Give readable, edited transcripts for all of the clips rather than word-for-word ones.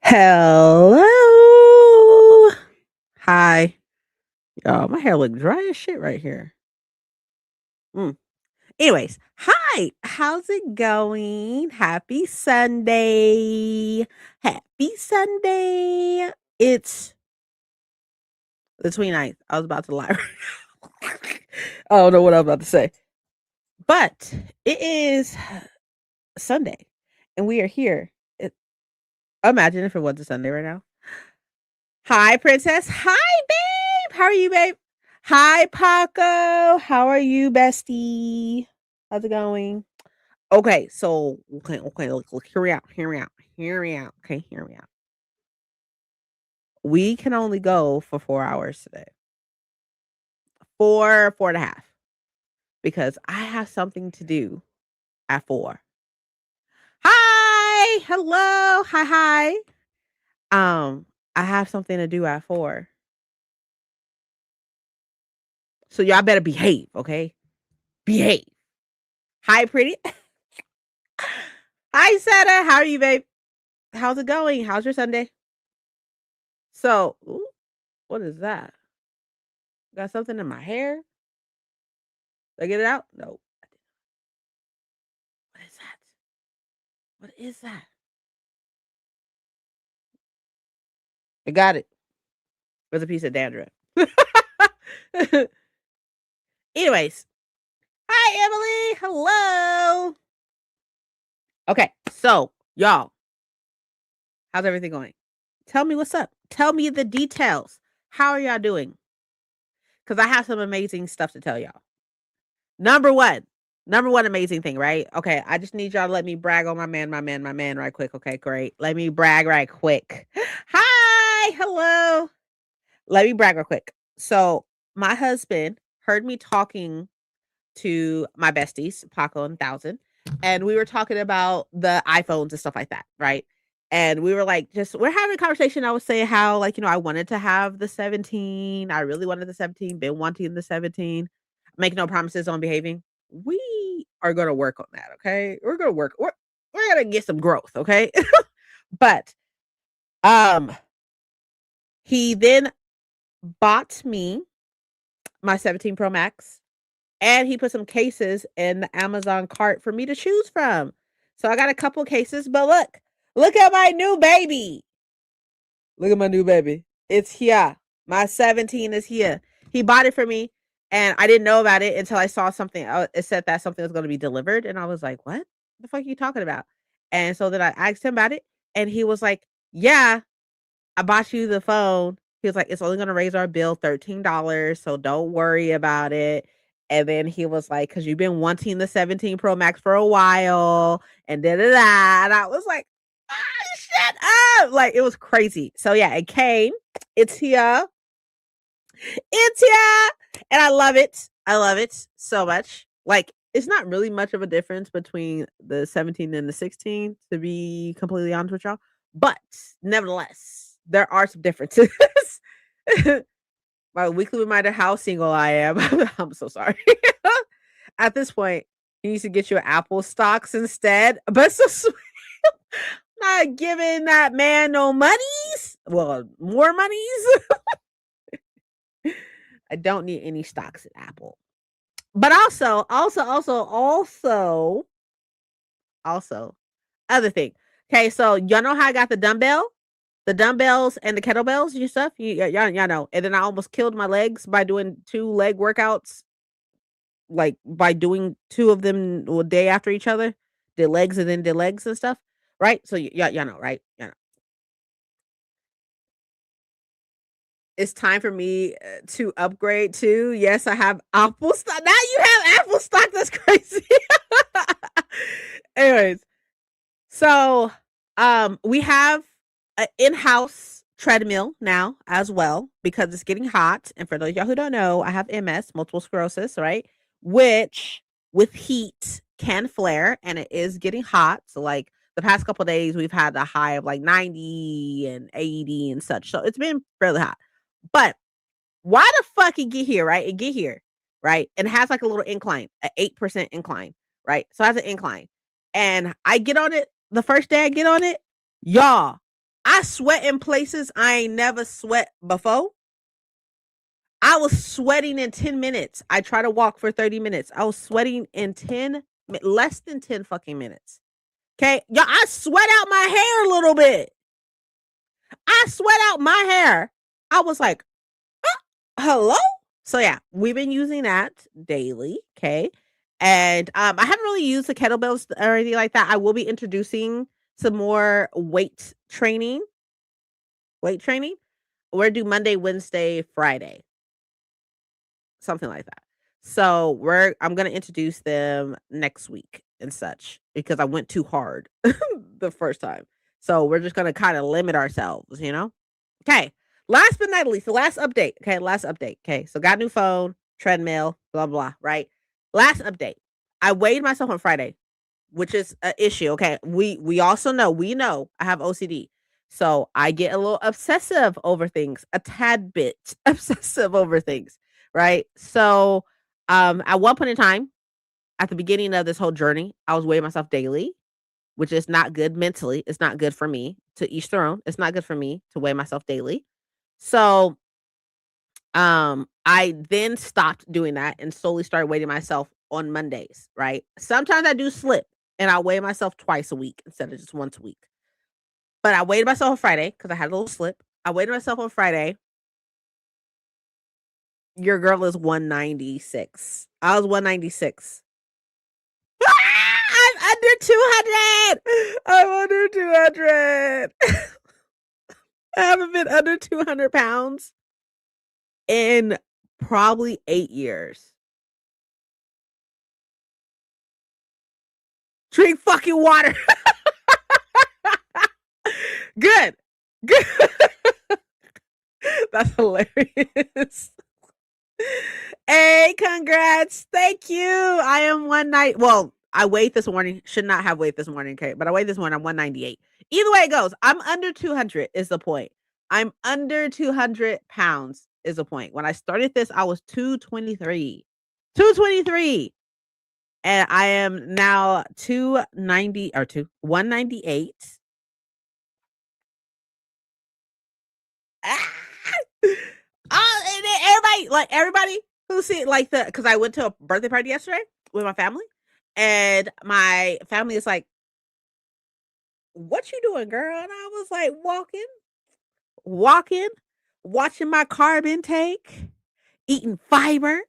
Hello. Hi. Y'all, my hair look dry as shit right here. Mm. Anyways, hi. How's it going? Happy Sunday. Happy Sunday. It's the 29th. I was about to lie. I don't know what I was about to say. But it is Sunday and we are here. Imagine if it was a Sunday right now. Hi, Princess. Hi, babe. How are you, babe? Hi, Paco. How are you, bestie? How's it going? Okay, so okay. Look, hear me out. Hear me out. Okay, hear me out. We can only go for 4 hours today. 4.5. Because I have something to do at 4. Hi, hello, hi. I have something to do at 4. So y'all better behave, okay? Behave. Hi, pretty. Hi, Sarah. How are you, babe? How's it going? How's your Sunday? So, ooh, what is that? Got something in my hair? Did I get it out? No. What is that? What is that? I got it. There's a piece of dandruff. Anyways, hi, Emily. Hello. Okay, so y'all, how's everything going? Tell me what's up. Tell me the details. How are y'all doing? Because I have some amazing stuff to tell y'all. Number one amazing thing, right? Okay, I just need y'all to let me brag on my man right quick. Okay, great. Let me brag right quick. Hi, hello. Let me brag real quick. So my husband heard me talking to my besties, Paco and Thousand, and we were talking about the iPhones and stuff like that, right? And we were like, we're having a conversation. I was saying how, like, I wanted to have the 17. I really wanted the 17, been wanting the 17. Make no promises on behaving. We are gonna work on that, okay? We're gonna work. We're gonna get some growth, okay? But um, he then bought me my 17 Pro Max, and he put some cases in the Amazon cart for me to choose from. So I got a couple cases, but look at my new baby. Look at my new baby. It's here. My 17 is here. He bought it for me, and I didn't know about it until I saw something. It said that something was going to be delivered, and I was like, "What the fuck are you talking about?" And so then I asked him about it, and he was like, "Yeah, I bought you the phone." He was like, "It's only going to raise our bill $13, so don't worry about it." And then he was like, "Because you've been wanting the 17 Pro Max for a while," and da da da. And I was like, shut up. Like, it was crazy. So yeah, it came. It's here. It's here. And I love it. I love it so much. Like, it's not really much of a difference between the 17 and the 16, to be completely honest with y'all. But nevertheless, there are some differences. My weekly reminder how single I am. I'm so sorry. At this point, he needs to get you Apple stocks instead. But it's so sweet. Not giving that man no monies. Well, more monies. I don't need any stocks at Apple. But also, other thing. Okay, so y'all know how I got the dumbbells and the kettlebells and stuff. Y'all know. And then I almost killed my legs by doing 2 leg workouts, like by doing 2 of them a day after each other. Did legs and then did legs and stuff. Right? So y'all know, right? Y'all know. It's time for me to upgrade too. Yes, I have Apple stock. Now you have Apple stock. That's crazy. Anyways, so we have an in-house treadmill now as well because it's getting hot. And for those of y'all who don't know, I have MS, multiple sclerosis, right? Which with heat can flare, and it is getting hot. So like the past couple of days, we've had a high of like 90 and 80 and such. So it's been fairly hot. But why the fuck it get here, right? It get here, right? And it has like a little incline, an 8% incline, right? So it has an incline. And I get on it the first day I get on it, y'all. I sweat in places I ain't never sweat before. I was sweating in 10 minutes. I try to walk for 30 minutes. I was sweating in less than 10 fucking minutes. Okay. Y'all, I sweat out my hair a little bit. I sweat out my hair. I was like, hello? So yeah, we've been using that daily. Okay. And I haven't really used the kettlebells or anything like that. I will be introducing some more weight training. We're gonna do Monday, Wednesday, Friday, something like that. So I'm gonna introduce them next week and such because I went too hard the first time. So we're just gonna kind of limit ourselves, you know? Okay. Last but not least, the last update. Okay, last update. Okay. So got new phone, treadmill, blah blah, right? Last update. I weighed myself on Friday, which is an issue. Okay. We know I have OCD. So I get a little obsessive over things, a tad bit obsessive over things, right? So at one point in time, at the beginning of this whole journey, I was weighing myself daily, which is not good mentally. It's not good for me, to each their own. It's not good for me to weigh myself daily. So I then stopped doing that and slowly started weighing myself on Mondays, right? Sometimes I do slip and I weigh myself twice a week instead of just once a week. But I weighed myself on Friday because I had a little slip. I weighed myself on Friday. Your girl is 196. I was 196. I'm under 200. I'm under 200. I haven't been under 200 pounds in probably 8 years. Drink fucking water. Good. Good. That's hilarious. Hey, congrats. Thank you. I am I weighed this morning. Should not have weighed this morning, okay? But I weighed this morning. I'm 198. Either way it goes, I'm under 200 is the point. I'm under 200 pounds is the point. When I started this, I was 223. 223. And I am now 290 or 198. Ah! And then everybody who see because I went to a birthday party yesterday with my family, and my family is like, "What you doing, girl?" And I was like, walking, watching my carb intake, eating fiber,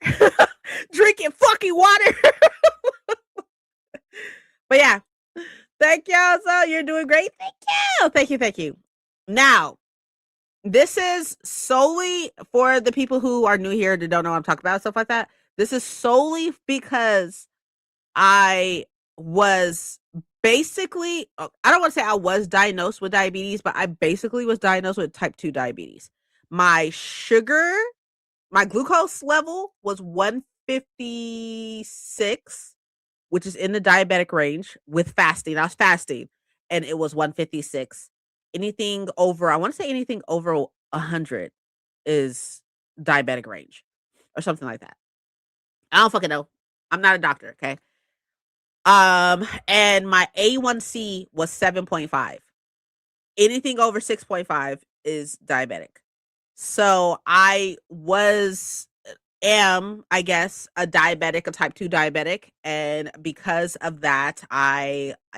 drinking fucking water. But yeah, thank y'all. So you're doing great. Thank you. Thank you. Thank you. Now, this is solely for the people who are new here that don't know what I'm talking about, stuff like that. This is solely because I was I don't want to say I was diagnosed with diabetes, but I basically was diagnosed with type 2 diabetes. My glucose level was 156, which is in the diabetic range with fasting. I was fasting and it was 156. Anything over, I want to say anything over 100 is diabetic range or something like that. I don't fucking know. I'm not a doctor, okay? And my A1C was 7.5. Anything over 6.5 is diabetic. So am, I guess, a type 2 diabetic. And because of that,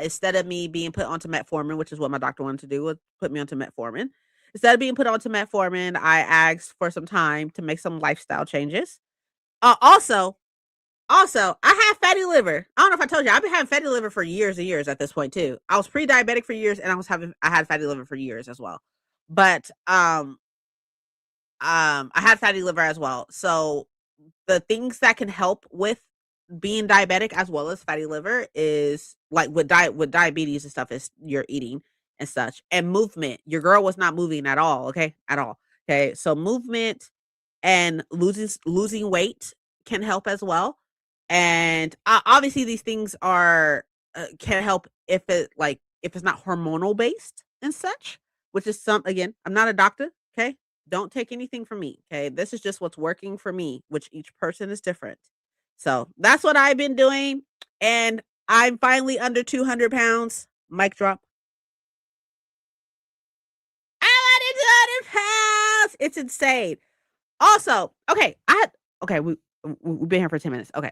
instead of me being put onto metformin, which is what my doctor wanted to do, was put me onto metformin. Instead of being put onto metformin, I asked for some time to make some lifestyle changes. Also, I have fatty liver. I don't know if I told you, I've been having fatty liver for years and years at this point too. I was pre-diabetic for years and I had fatty liver for years as well. But I had fatty liver as well. So the things that can help with being diabetic as well as fatty liver is like with diabetes and stuff is your eating and such and movement. Your girl was not moving at all, okay? At all. Okay? So movement and losing weight can help as well. And obviously these things are can help if it's not hormonal based and such, which is again, I'm not a doctor, okay? Don't take anything from me, okay? This is just what's working for me, which each person is different. So that's what I've been doing. And I'm finally under 200 pounds. Mic drop. It's insane. Also, we've been here for 10 minutes. Okay.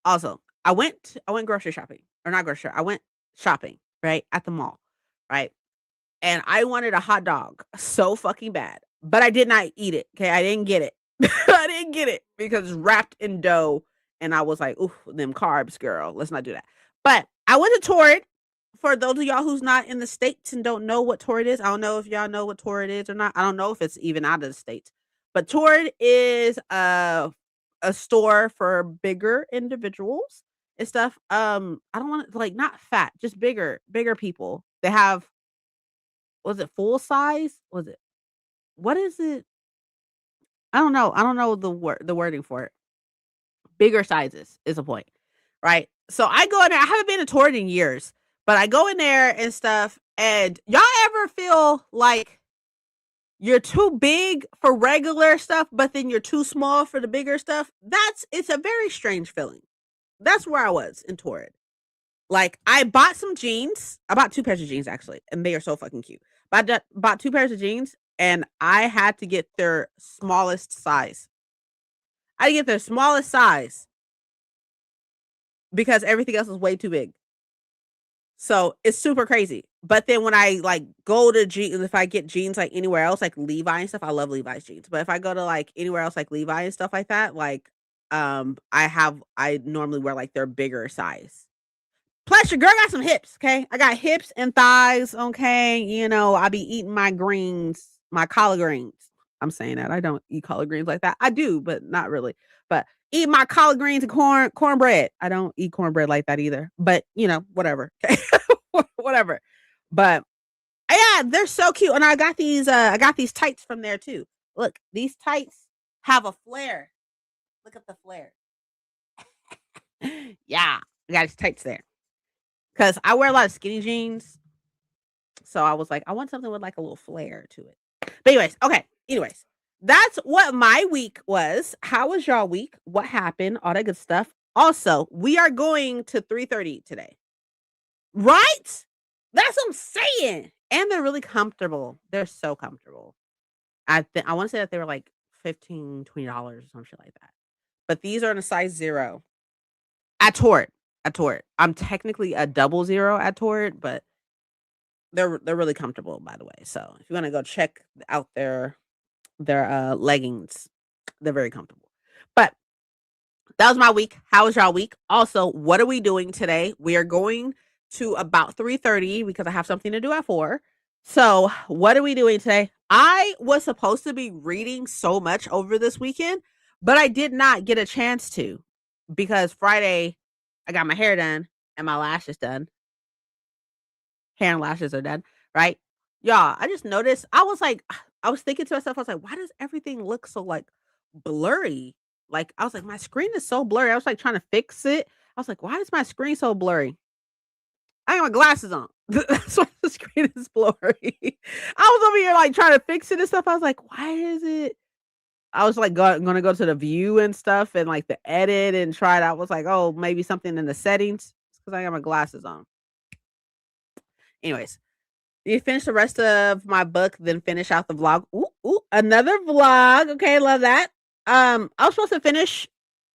Also, I went grocery shopping. Or not grocery, I went shopping, right? At the mall, right? And I wanted a hot dog so fucking bad, but I did not eat it. Okay, I didn't get it. I didn't get it because it's wrapped in dough, and I was like, "Ooh, them carbs, girl. Let's not do that." But I went to Torrid. For those of y'all who's not in the states and don't know what Torrid is, I don't know if y'all know what Torrid is or not. I don't know if it's even out of the states, but Torrid is a store for bigger individuals and stuff. I don't want to like not fat, just bigger people. They have was it full size? Was it what is it? I don't know. I don't know the wording for it. Bigger sizes is a point, right? So I go in there. I haven't been to Torrid in years, but I go in there and stuff. And y'all ever feel like you're too big for regular stuff, but then you're too small for the bigger stuff? It's a very strange feeling. That's where I was in Torrid. Like, I bought some jeans. I bought 2 pairs of jeans, actually, and they are so fucking cute. But I bought 2 pairs of jeans, and I had to get their smallest size. I had to get their smallest size because everything else is way too big. So, it's super crazy. But then when I, like, go to jeans, if I get jeans, like, anywhere else, like Levi and stuff, I love Levi's jeans. But if I go to, like, anywhere else, like Levi and stuff like that, like, I normally wear, like, their bigger size. Plus, your girl got some hips, okay? I got hips and thighs, okay? You know, I be eating my greens, my collard greens. I'm saying that. I don't eat collard greens like that. I do, but not really. But eat my collard greens and cornbread. I don't eat cornbread like that either. But, you know, whatever. Okay. Whatever. But yeah, they're so cute. And I got these tights from there too. Look, these tights have a flare. Look at the flare. Yeah, I got these tights there. Because I wear a lot of skinny jeans. So I was like, I want something with like a little flair to it. But anyways, okay. Anyways, that's what my week was. How was y'all week? What happened? All that good stuff. Also, we are going to 3:30 today. Right? That's what I'm saying. And they're really comfortable. They're so comfortable. I want to say that they were like $15, $20 or some shit like that. But these are in a size 0. At Torrid. At Torrid. I'm technically a double 0 at Torrid, but they're really comfortable, by the way. So if you want to go check out their leggings, they're very comfortable. But that was my week. How was y'all week? Also, what are we doing today? We are going to about 3:30 because I have something to do at 4. So what are we doing today? I was supposed to be reading so much over this weekend, but I did not get a chance to because Friday I got my hair done and my lashes done. Hair and lashes are done, right? Y'all, I just noticed, I was thinking to myself, I was like, why does everything look so like blurry? Like, I was like, my screen is so blurry. I was like trying to fix it. I was like, why is my screen so blurry? I got my glasses on. That's why the screen is blurry. I was over here like trying to fix it and stuff. I was like, why is it? I was like gonna go to the view and stuff and like the edit and try it out. I was like, oh, maybe something in the settings because I got my glasses on. Anyways, you finish the rest of my book, then finish out the vlog. Ooh, another vlog. Okay, love that. I was supposed to finish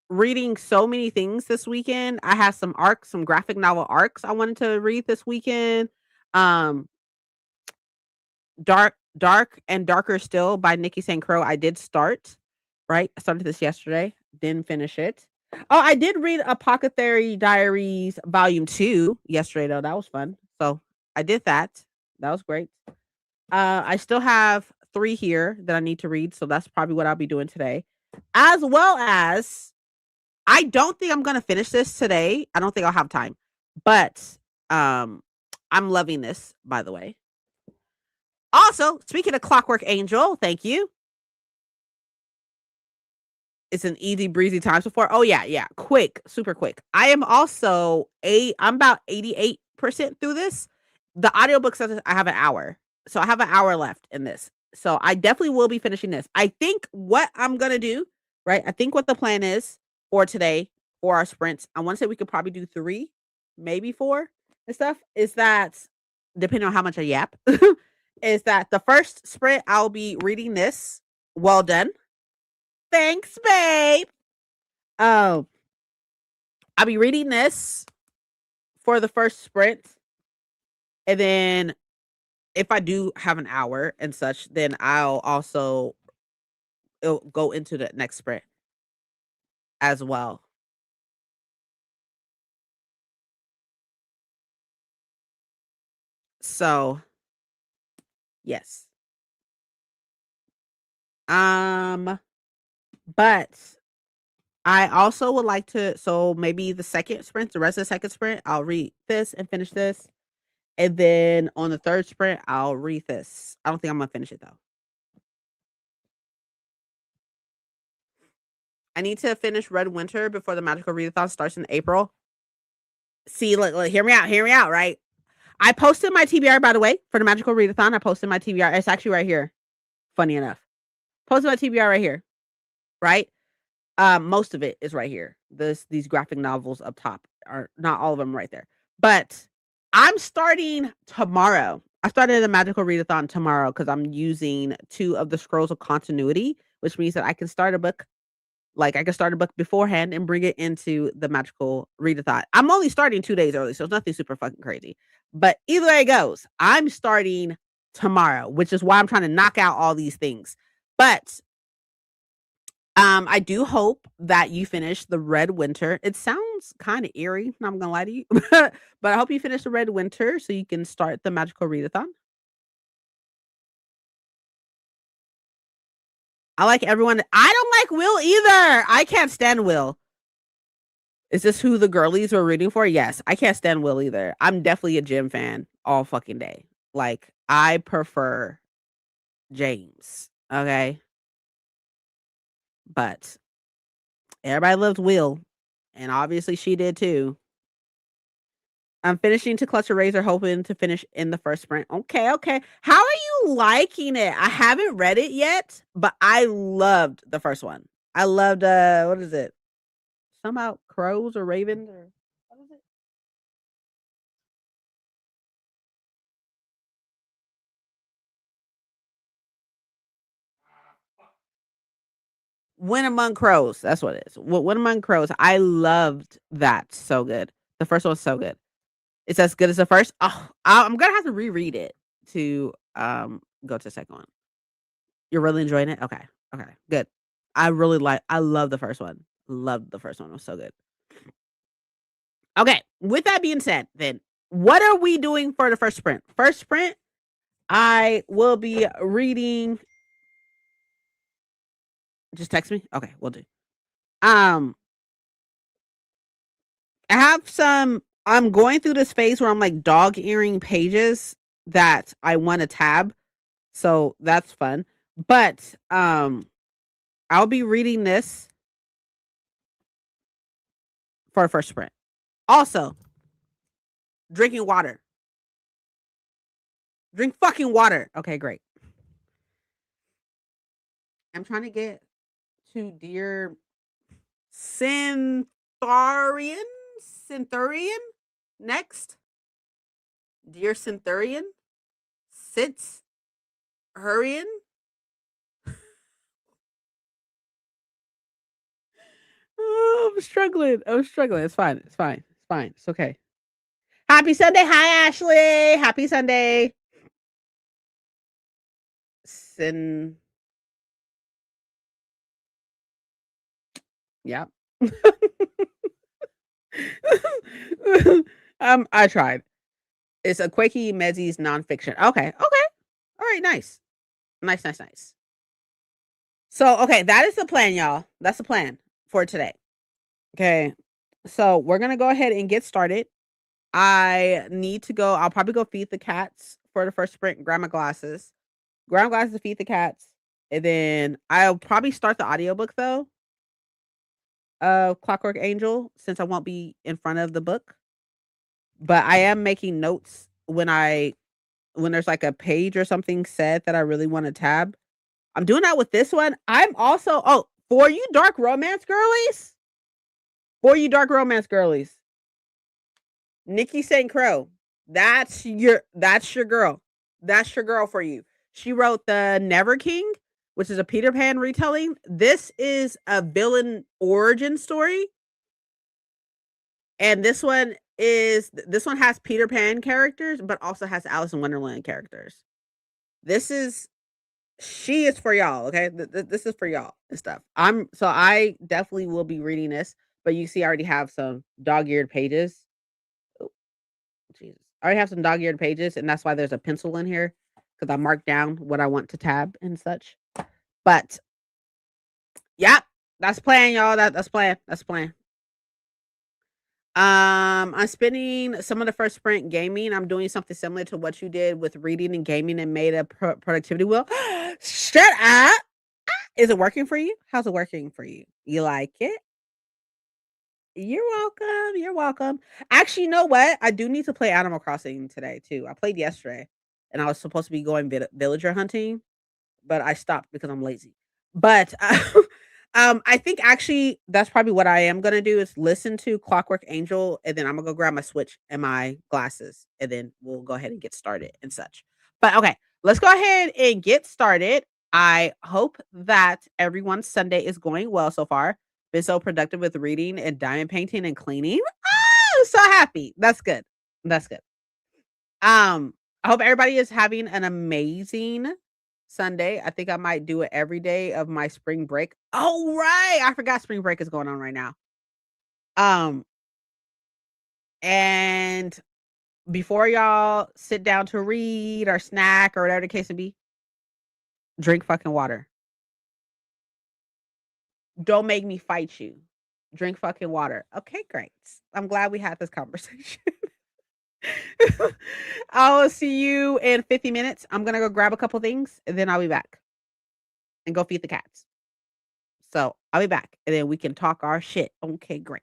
reading so many things this weekend. I have some graphic novel arcs I wanted to read this weekend. Um, Dark and Darker Still by Nikki St. Crow. I did start, right? I started this yesterday, didn't finish it. Oh, I did read Apothecary Diaries Volume 2 yesterday, though. That was fun. So I did that. That was great. I still have 3 here that I need to read, so that's probably what I'll be doing today. As well as, I don't think I'm gonna finish this today. I don't think I'll have time. But I'm loving this, by the way. Also, speaking of Clockwork Angel, thank you. It's an easy breezy time so far. Oh yeah. Quick, super quick. I'm about 88% through this. The audiobook says I have an hour. So I have an hour left in this. So I definitely will be finishing this. I think what I'm going to do, right? I think what the plan is for today for our sprints, I want to say we could probably do 3, maybe 4 and stuff, is that depending on how much I yap, is that the first sprint I'll be reading this. Well done. Thanks, babe. I'll be reading this for the first sprint. And then if I do have an hour and such, then I'll also it'll go into the next sprint as well. So, yes. But I also would like to, so maybe the second sprint, the rest of the second sprint, I'll read this and finish this. And then on the third sprint, I'll read this. I don't think I'm gonna finish it though. I need to finish Red Winter before the Magical Readathon starts in April. See, look, hear me out, right? I posted my TBR, by the way, for the Magical Readathon. I posted my TBR. It's actually right here. Funny enough. Posted my TBR right here. Right? Most of it is right here. These graphic novels up top are not all of them right there. But I'm starting tomorrow. I started the Magical Readathon tomorrow because I'm using 2 of the Scrolls of Continuity, which means that I can start a book. Like I can start a book beforehand and bring it into the Magical Readathon. I'm only starting 2 days early, so it's nothing super fucking crazy. But either way it goes, I'm starting tomorrow, which is why I'm trying to knock out all these things. But I do hope that you finish the Red Winter. It sounds kind of eerie, not gonna lie to you. But I hope you finish the Red Winter so you can start the Magical Readathon. I like everyone. I don't like Will either. I can't stand Will. Is this who the girlies were rooting for? Yes. I can't stand Will either. I'm definitely a Jim fan all fucking day. Like, I prefer James. Okay. But everybody loves Will. And obviously she did too. I'm finishing To Clutch a Razor, hoping to finish in the first sprint. Okay, okay. How are you liking it? I haven't read it yet, but I loved the first one. I loved what is it? Somehow crows or ravens or what is it? When Among Crows. That's what it is. When Among Crows. I loved that. So good. The first one's so good. It's as good as the first. Oh, I'm gonna have to reread it to go to the second one. You're really enjoying it? Okay. Okay. Good. I love the first one. Loved the first one. It was so good. Okay. With that being said, then what are we doing for the first sprint? First sprint, I will be reading. Just text me. Okay, we'll do. Um, I have some. I'm going through this phase where I'm like dog earing pages that I want to tab, so that's fun. But I'll be reading this for a first sprint. Also, drinking water. Drink fucking water. Okay, great. I'm trying to get to Dear Centaurian. Centurion next. Dear Centurion. Sits. Hurrian. Oh, I'm struggling. It's fine. It's fine. It's fine. It's okay. Happy Sunday. Hi, Ashley. Happy Sunday. Sin. Yeah. I tried. It's a Quakey Mezzi's nonfiction. Okay. Okay. All right. Nice. Nice. So, okay, that is the plan, y'all. That's the plan for today. Okay. So we're gonna go ahead and get started. I need to go. I'll probably go feed the cats for the first sprint and grab my glasses. Grab my glasses to feed the cats. And then I'll probably start the audiobook though of Clockwork Angel since I won't be in front of the book. But I am making notes when there's like a page or something said that I really want to tab. I'm doing that with this one. I'm also for you dark romance girlies. For you dark romance girlies. Nikki St. Crow. That's your girl. That's your girl for you. She wrote The Never King, which is a Peter Pan retelling. This is a villain origin story, and this one has Peter Pan characters, but also has Alice in Wonderland characters. This is she is for y'all, okay? This is for y'all and stuff. I definitely will be reading this, but you see I already have some dog-eared pages. Oh, Jesus. I already have some dog-eared pages, and that's why there's a pencil in here because I marked down what I want to tab and such. But yeah, that's plan, y'all. That's plan. That's plan. I'm spending some of the first sprint gaming. I'm doing something similar to what you did with reading and gaming and made a productivity wheel. Shut up. Is it working for you? How's it working for you? You like it? You're welcome. You're welcome. Actually, you know what? I do need to play Animal Crossing today too. I played yesterday, and I was supposed to be going villager hunting, but I stopped because I'm lazy. But I think actually that's probably what I am gonna do is listen to Clockwork Angel, and then I'm gonna go grab my Switch and my glasses, and then we'll go ahead and get started and such. But okay, let's go ahead and get started. I hope that everyone's Sunday is going well so far. Been so productive with reading and diamond painting and cleaning. Ah, so happy. That's good. That's good. I hope everybody is having an amazing Sunday. I think I might do it every day of my spring break. Oh, right. I forgot spring break is going on right now. Um, and before y'all sit down to read or snack or whatever the case may be, drink fucking water. Don't make me fight you. Drink fucking water. Okay, great. I'm glad we had this conversation. I'll see you in 50 minutes. I'm gonna go grab a couple things and then I'll be back and go feed the cats. So I'll be back and then we can talk our shit. Okay, great.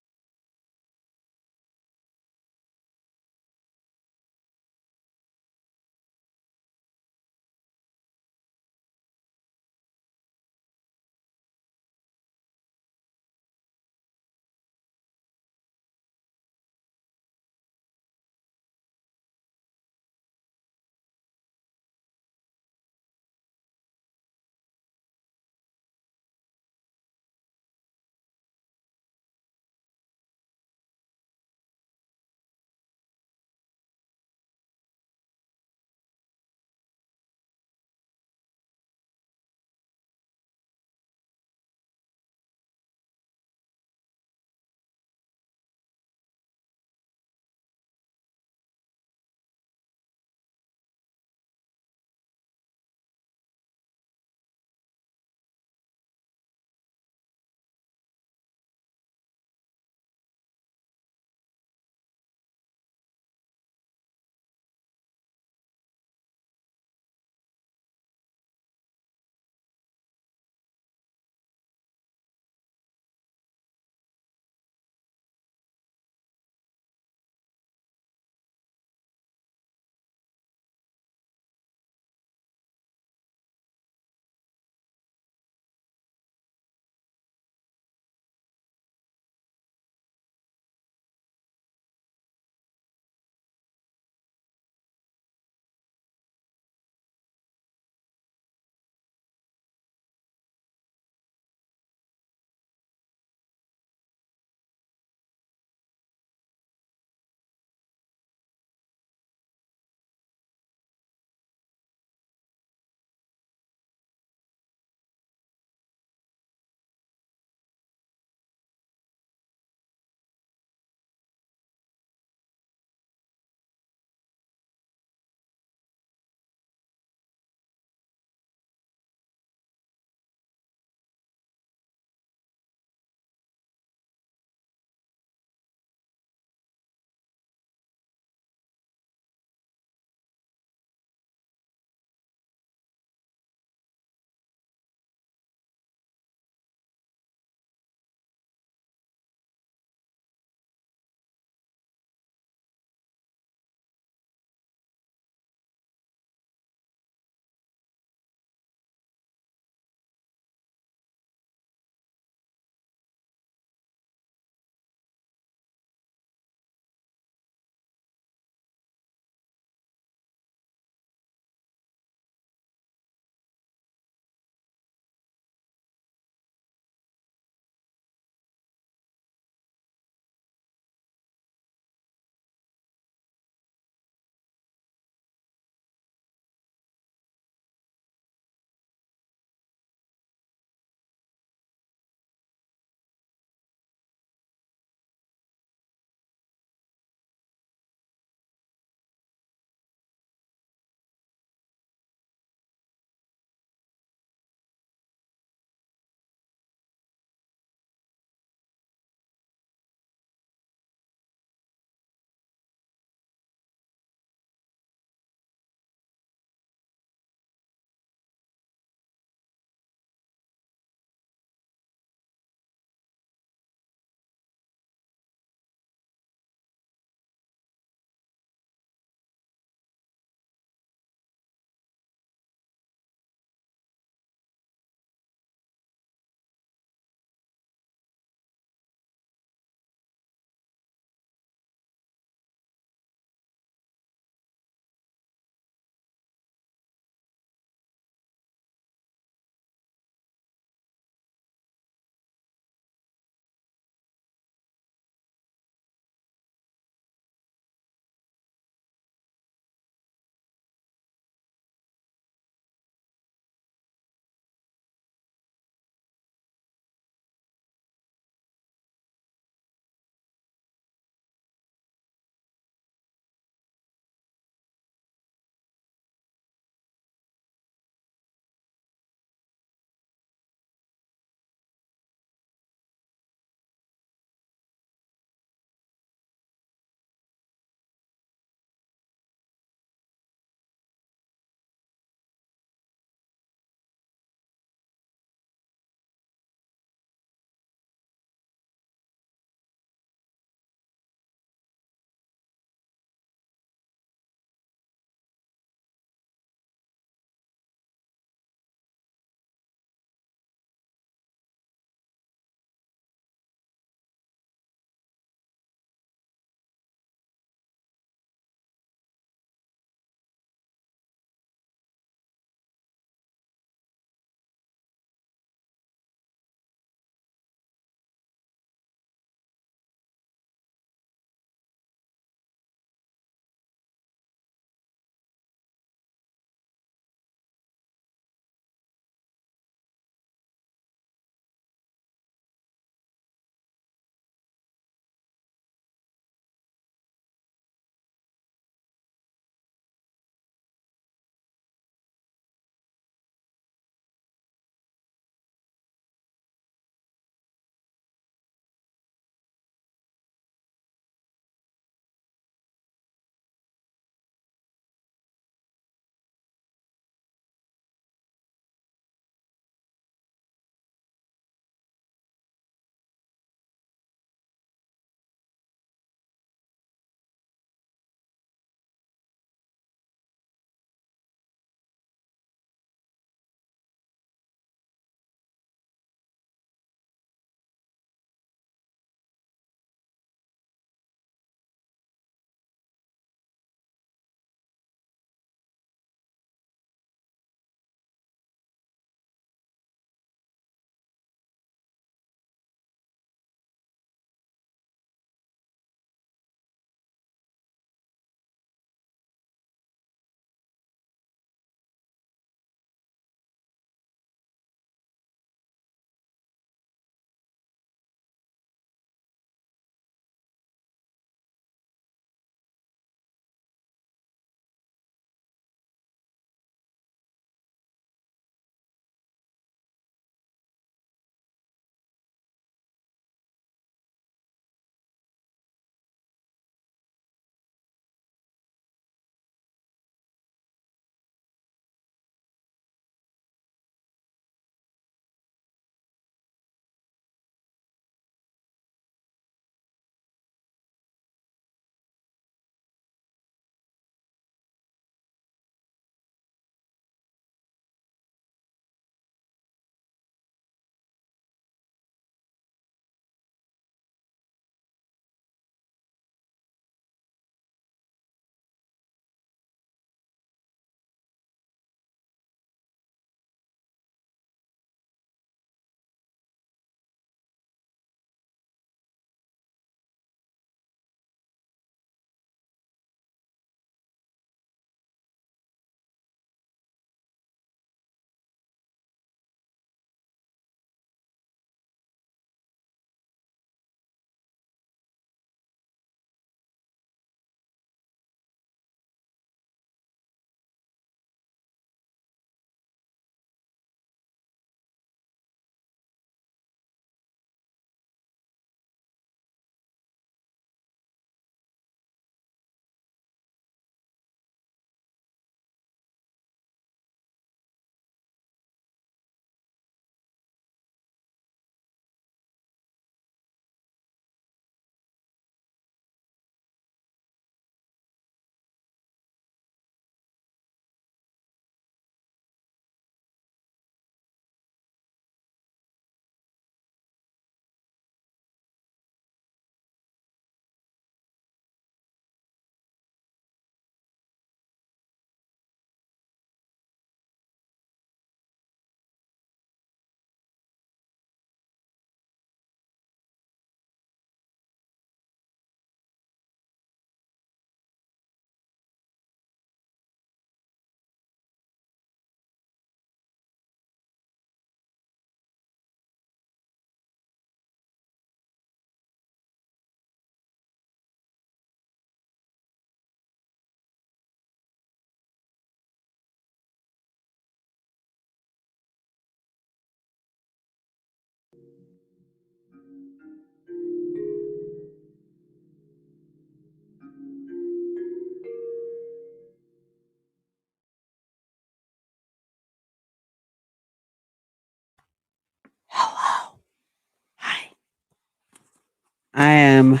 am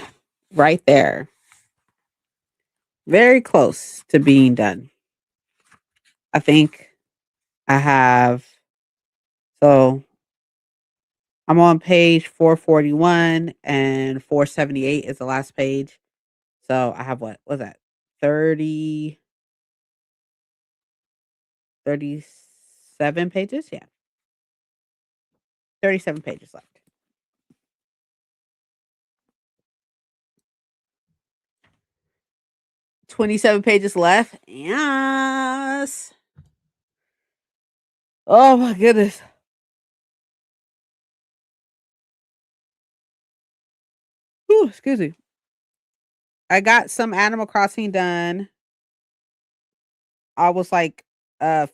right there. Very close to being done. I think I have, so I'm on page 441 and 478 is the last page. So I have what was that? 30, 37 pages? Yeah. 37 pages left. 27 pages left. Yes. Oh my goodness. Whew, excuse me. I got some Animal Crossing done. I was like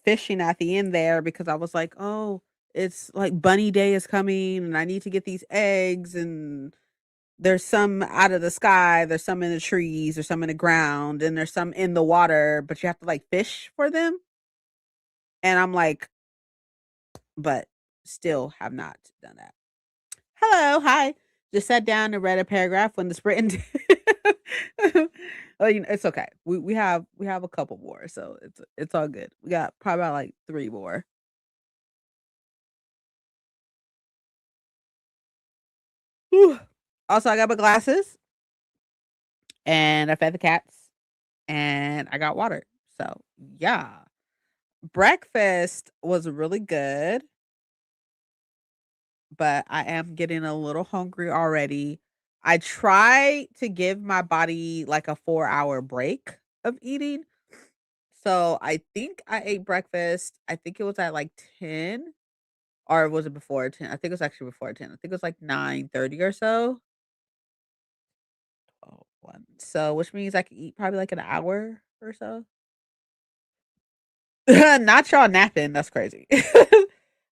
fishing at the end there because I was like, oh, it's like bunny day is coming and I need to get these eggs, and there's some out of the sky, there's some in the trees, there's some in the ground, and there's some in the water, but you have to like fish for them. And I'm like, but still have not done that. Hello, hi. Just sat down and read a paragraph when the sprint. Well, it's okay. We have a couple more, so it's all good. We got probably about like 3 more. Whew. Also, I got my glasses and I fed the cats and I got water. So, yeah. Breakfast was really good, but I am getting a little hungry already. I try to give my body like a 4-hour break of eating. So I think I ate breakfast. I think it was at like 10, or was it before 10? I think it was actually before 10. I think it was like 9:30 or so. Oh, one. So which means I could eat probably like an hour or so. Not y'all napping. That's crazy.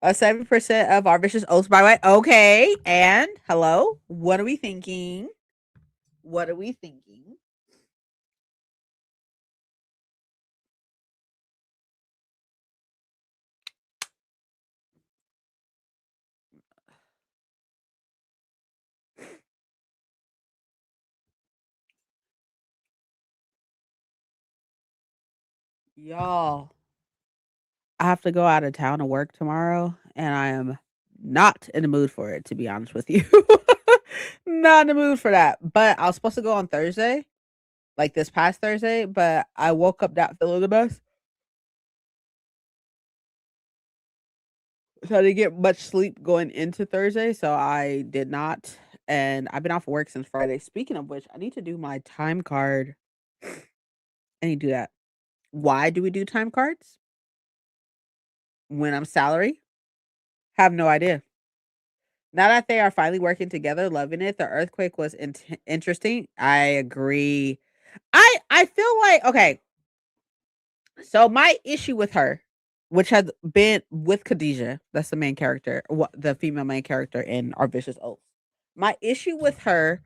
7% of our vicious oats, by the way. Okay. And hello. What are we thinking? What are we thinking? Y'all, I have to go out of town to work tomorrow, and I am not in the mood for it, to be honest with you. Not in the mood for that. But I was supposed to go on Thursday, like this past Thursday, but I woke up not feeling the best. So I didn't get much sleep going into Thursday, so I did not. And I've been off work since Friday. Speaking of which, I need to do my time card. I need to do that. Why do we do time cards when I'm salary? Have no idea. Now that they are finally working together, loving it. The earthquake was interesting. I agree. I feel like okay. So my issue with her, which has been with Khadijah, that's the main character, the female main character in Our Vicious Oath. My issue with her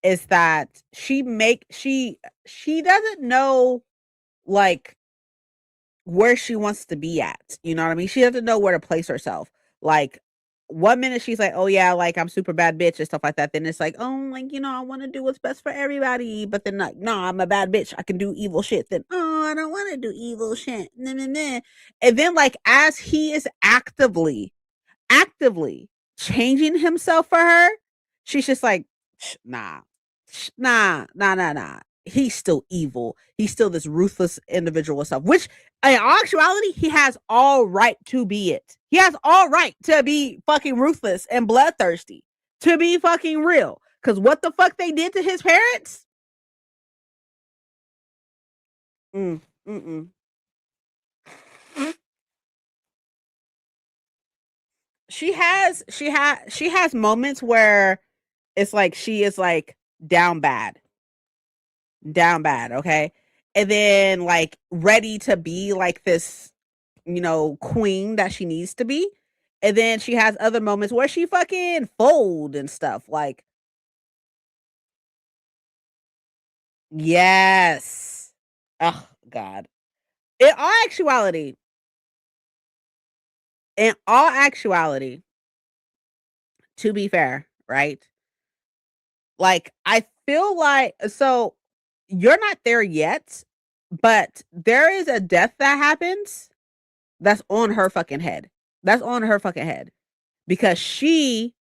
is that she doesn't know like where she wants to be at. You know what I mean? She doesn't know where to place herself. Like, one minute she's like, "Oh yeah, like I'm super bad bitch" and stuff like that. Then it's like, "Oh, like I want to do what's best for everybody." But then like, "No, I'm a bad bitch. I can do evil shit." Then, "Oh, I don't want to do evil shit." Nah, nah, nah. And then like as he is actively changing himself for her, she's just like, nah, nah. He's still evil. He's still this ruthless individual and stuff, which in actuality, he has all right to be it. He has all right to be fucking ruthless and bloodthirsty, to be fucking real. Because what the fuck they did to his parents? Mm, mm-mm. She has moments where it's like she is like down bad, okay? And then like ready to be like this, queen that she needs to be. And then she has other moments where she fucking fold and stuff. Like, yes. Oh God. In all actuality, in all actuality, to be fair, right? Like feel like so you're not there yet, but there is a death that happens that's on her fucking head. That's on her fucking head because she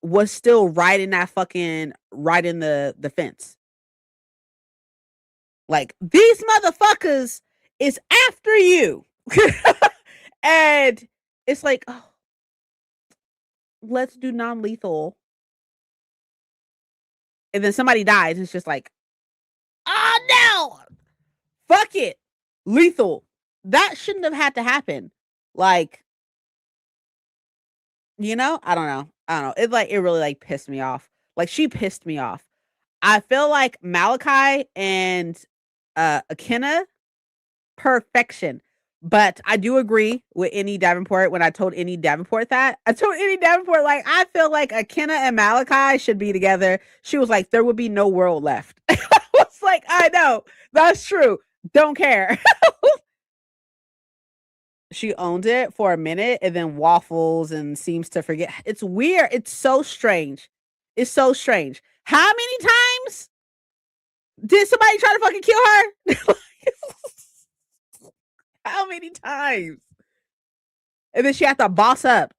was still riding that fucking riding the fence. Like these motherfuckers is after you. And it's like, oh, let's do non-lethal. And then somebody dies and it's just like, oh no, fuck it. Lethal. That shouldn't have had to happen. Like, I don't know. I don't know. It really like pissed me off. Like she pissed me off. I feel like Malachi and Akenna, perfection. But I do agree with Annie Davenport when I told Annie Davenport that. I told Annie Davenport, like, I feel like Akenna and Malachi should be together. She was like, there would be no world left. I was like, I know. That's true. Don't care. She owned it for a minute and then waffles and seems to forget. It's weird. It's so strange. It's so strange. How many times did somebody try to fucking kill her? How many times? And then she had to boss up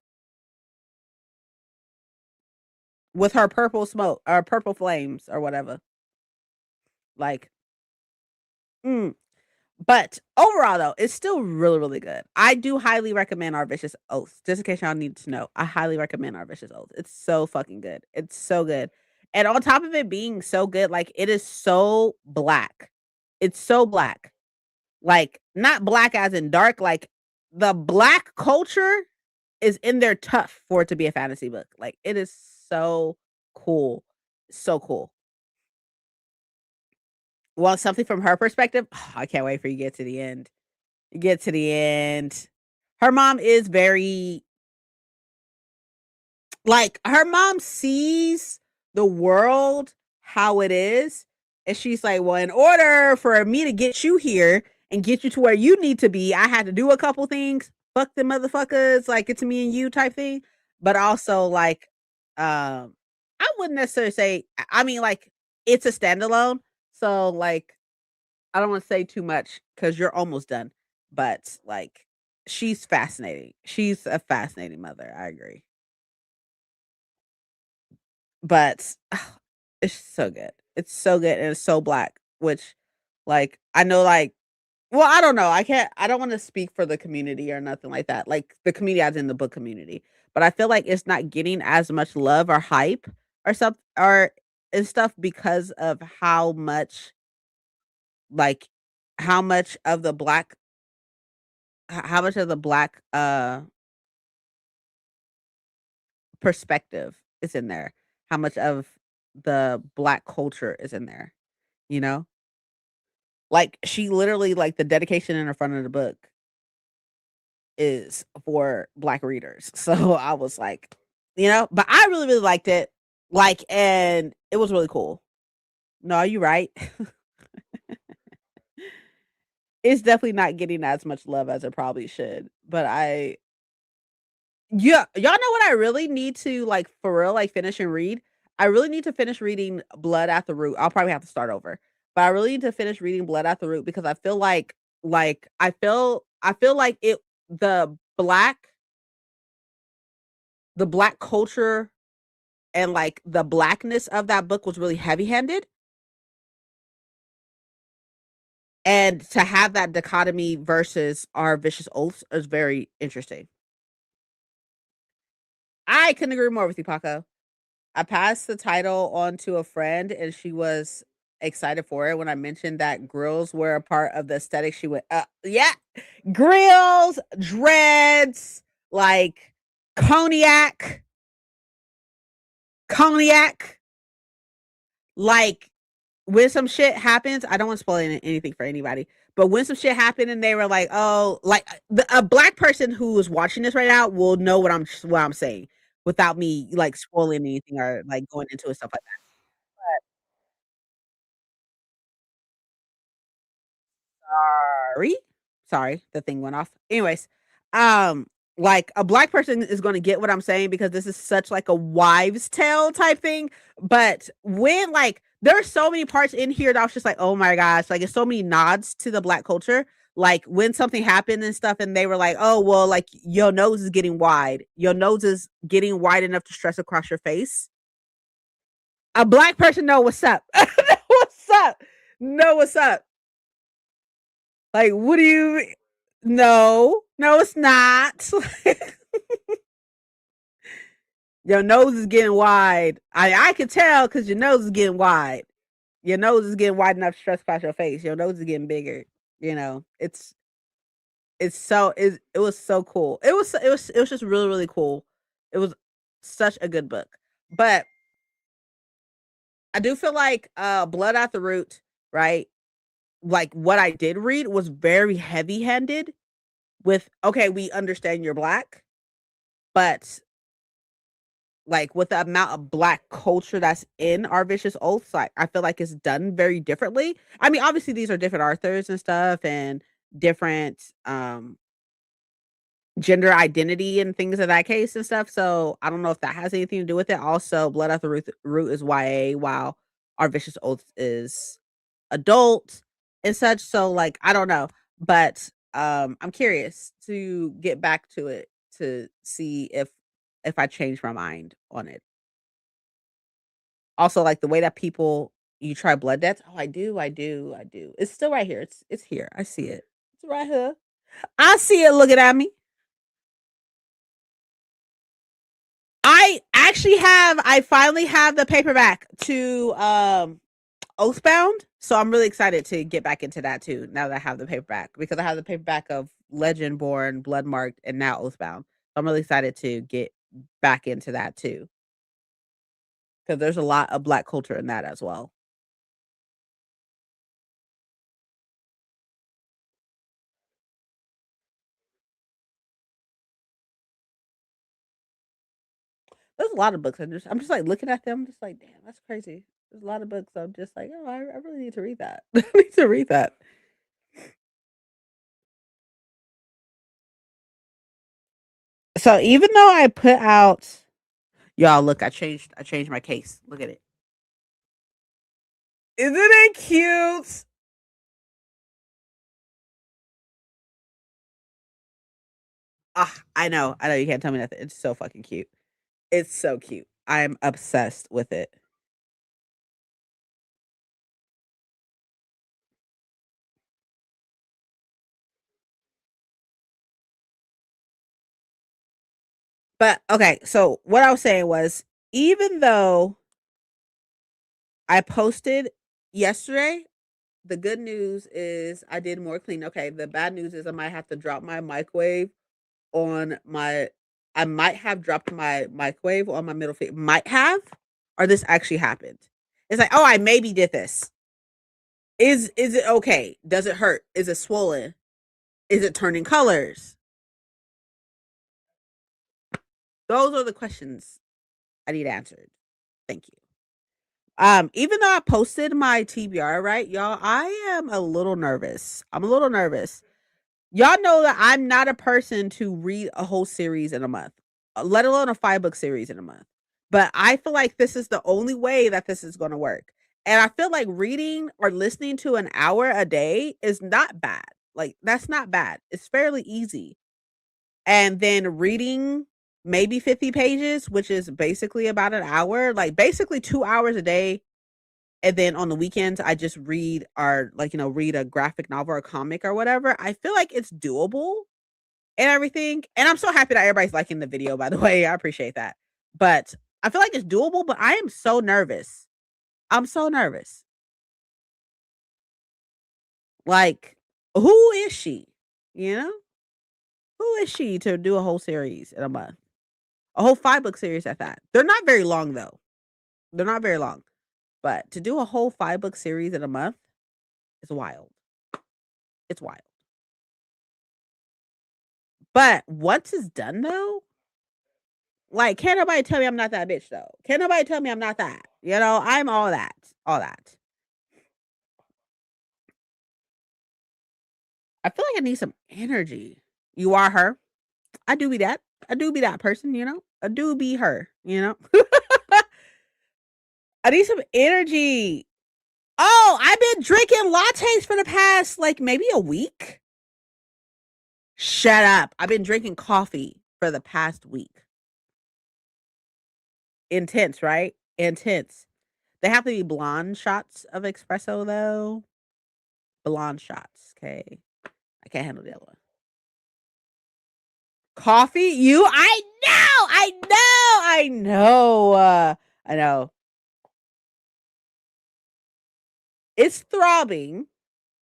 with her purple smoke or purple flames or whatever. Like, mm. But overall, though, it's still really, really good. I do highly recommend Our Vicious Oaths. Just in case y'all need to know, I highly recommend Our Vicious Oaths. It's so fucking good. It's so good. And on top of it being so good, like, it is so black. It's so black. Like, not black as in dark, like, the black culture is in there tough for it to be a fantasy book. Like, it is so cool. So cool. Well, something from her perspective, I can't wait for you to get to the end. You get to the end. Her mom is very like her mom sees the world how it is. And she's like, well, in order for me to get you here and get you to where you need to be, I had to do a couple things. Fuck the motherfuckers, like it's me and you type thing. But also like I wouldn't necessarily say I mean like it's a standalone. So like I don't want to say too much because you're almost done. But like she's fascinating. She's a fascinating mother. I agree. But it's so good. It's so good and it's so black, which like I know like well, I don't know. I don't want to speak for the community or nothing like that. Like the community as in the book community. But I feel like it's not getting as much love or hype or something or and stuff because of like how much of the black how much of the black perspective is in there, how much of the black culture is in there, you know? Like, she literally like, the dedication in the front of the book is for black readers, so I was like but I really, really liked it, like, and it was really cool. No, you're right. It's definitely not getting as much love as it probably should, but I yeah, y'all know what I really need to, like, for real, like, finish and read? I really need to finish reading Blood at the Root. I'll probably have to start over, but I really need to finish reading Blood at the Root because I feel like, I feel like it black the black culture and, like, the blackness of that book was really heavy-handed, and to have that dichotomy versus Our Vicious Oaths is very interesting. I couldn't agree more with you, Paco. I passed the title on to a friend, and she was excited for it when I mentioned that grills were a part of the aesthetic. She went, yeah, grills, dreads, like cognac, cognac. Like when some shit happens, I don't want to spoil anything for anybody, but when some shit happened and they were like, oh, like a black person who is watching this right now will know what I'm saying without me like spoiling anything or like going into it stuff like that. Sorry. Sorry, the thing went off. Anyways, um, Like a black person is going to get what I'm saying because this is such like a wives' tale type thing. But when like there are so many parts in here that I was just like, oh my gosh, like it's so many nods to the black culture. Like when something happened and stuff, and they were like, oh well, like your nose is getting wide. Your nose is getting wide enough to stretch across your face. A black person know what's up. What's up? Know what's up. Like, what do you no, no, it's not. Your nose is getting wide. I can tell because your nose is getting wide. Your nose is getting wide enough to stretch across your face. Your nose is getting bigger. You know, it was so cool. It was just really really cool. It was such a good book. But I do feel like Blood at the Root, right? Like what I did read was very heavy handed with okay, we understand you're black, but like with the amount of black culture that's in our vicious oaths, like I feel like it's done very differently. I mean, obviously these are different authors and stuff and different gender identity and things of that case and stuff. So I don't know if that has anything to do with it. Also, Blood at the Root is YA, while Our Vicious Oaths is adult and such. So like I don't know. But I'm curious to get back to it to see if I change my mind on it. Also, like, the way that people you try blood debts. Oh, I do. It's still right here. It's here. I see it. It's right here. I see it looking at me. I finally have the paperback to Oathbound. So I'm really excited to get back into that too, now that I have the paperback. Because I have the paperback of Legendborn, Bloodmarked, and now Oathbound. So I'm really excited to get back into that too. Because there's a lot of black culture in that as well. There's a lot of books. I'm just like looking at them, just like, damn, that's crazy. There's a lot of books. I'm just like, oh, I really need to read that. I need to read that. So even though I put out, y'all, look, I changed my case. Look at it. Isn't it cute? Ah, I know. You can't tell me nothing. It's so fucking cute. It's so cute. I'm obsessed with it. But okay, so what I was saying was, even though I posted yesterday, the good news is I did more clean. Okay, the bad news is I might have to drop my microwave on my I might have dropped my microwave on my middle finger. Might have, or this actually happened. It's like, oh, I maybe did this. Is it okay? Does it hurt? Is it swollen? Is it turning colors? Those are the questions I need answered. Thank you. Even though I posted my TBR, right, y'all, I am a little nervous. I'm a little nervous. Y'all know that I'm not a person to read a whole series in a month, let alone a 5-book series in a month. But I feel like this is the only way that this is going to work. And I feel like reading or listening to an hour a day is not bad. Like, that's not bad. It's fairly easy. And then reading maybe 50 pages, which is basically about an hour, like basically 2 hours a day. And then on the weekends, I just read or like, read a graphic novel or comic or whatever. I feel like it's doable and everything. And I'm so happy that everybody's liking the video, by the way. I appreciate that. But I feel like it's doable, but I am so nervous. I'm so nervous. Like, who is she? You know? Who is she to do a whole series in a month? A whole 5-book series at that. They're not very long though. They're not very long. But to do a whole 5-book series in a month is wild. It's wild. But once it's done though, like can't nobody tell me I'm not that bitch though. Can't nobody tell me I'm not that. I'm all that. All that. I feel like I need some energy. You are her. I do be that. I do be that person, you know? I do be her, you know? I need some energy. Oh, I've been drinking lattes for the past, like, maybe a week. Shut up. I've been drinking coffee for the past week. Intense, right? Intense. They have to be blonde shots of espresso, though. Blonde shots, okay? I can't handle the other one. Coffee? You? I know! I know! I know! I know. It's throbbing,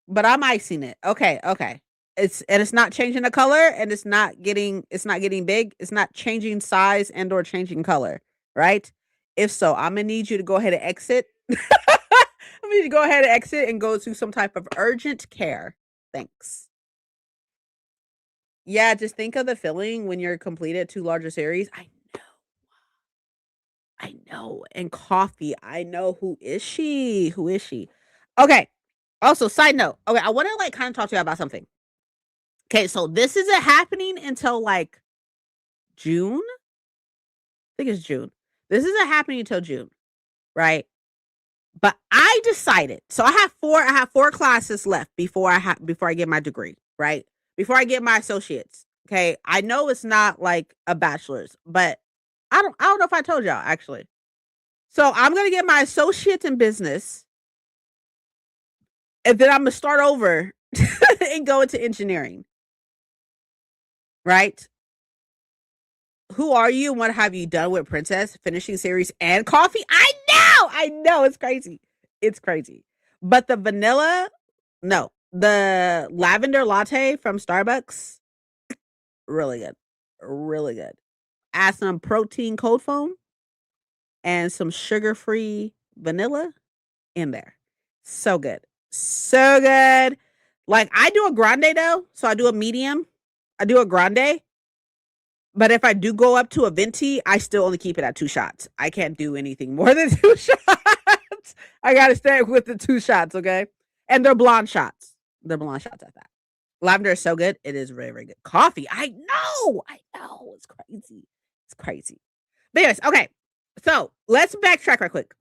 but I'm icing it. Okay, okay. It's not changing the color, and it's not getting big. It's not changing size and or changing color, right? If so, I'm gonna need you to go ahead and exit. I'm gonna need you to go ahead and exit and go to some type of urgent care. Thanks. Yeah, just think of the feeling when you're completed 2 larger series. I know. And coffee. I know. Who is she? Who is she? Okay. Also, side note. Okay, I want to like kind of talk to you about something. Okay, so this isn't happening until like June. I think it's June. This isn't happening until June, right? But I decided. So I have four classes left before I get my degree, right? Before I get my associates. Okay, I know it's not like a bachelor's, but I don't know if I told y'all actually. So I'm gonna get my associates in business, and then I'm gonna start over and go into engineering. Right? Who are you and what have you done with Princess finishing series and coffee? I know, it's crazy. It's crazy. But the vanilla, no, the lavender latte from Starbucks, really good. Really good. Add some protein cold foam and some sugar-free vanilla in there. So good. So good. Like I do a grande though, so I do a medium. I do a grande. But if I do go up to a venti, I still only keep it at 2 shots. I can't do anything more than 2 shots. I gotta stay with the 2 shots, okay? And they're blonde shots. They're blonde shots at that. Lavender is so good. It is very, very good. Coffee. I know. I know. It's crazy. It's crazy. But anyways, okay. So let's backtrack right quick.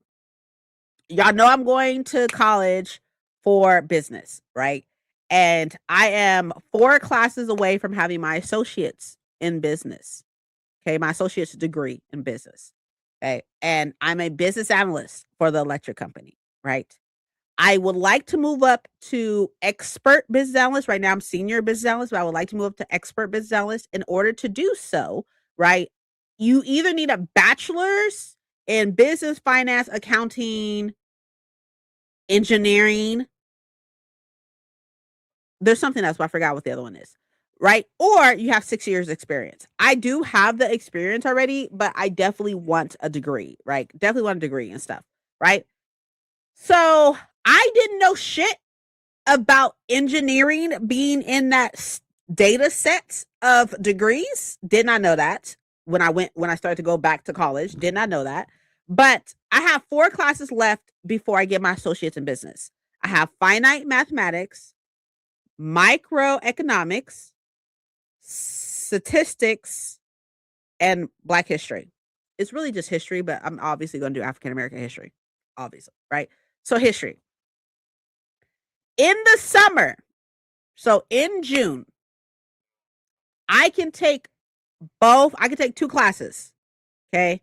Y'all know I'm going to college for business, right? And I am 4 classes away from having my associates in business. Okay, my associate's degree in business. Okay, and I'm a business analyst for the electric company, right? I would like to move up to expert business analyst. Right now, I'm senior business analyst, but I would like to move up to expert business analyst. In order to do so, right, you either need a bachelor's in business, finance, accounting, engineering. There's something else, but I forgot what the other one is. Right? Or you have 6 years experience. I do have the experience already, but I definitely want a degree, right? Definitely want a degree and stuff, right? So I didn't know shit about engineering being in that data set of degrees. Did not know that when I started to go back to college. Did not know that. But I have 4 classes left before I get my associates in business. I have finite mathematics, microeconomics, statistics, and Black history. It's really just history, but I'm obviously going to do African American history, obviously, right? So history. In the summer, so in June, I can take both. I can take 2 classes. Okay.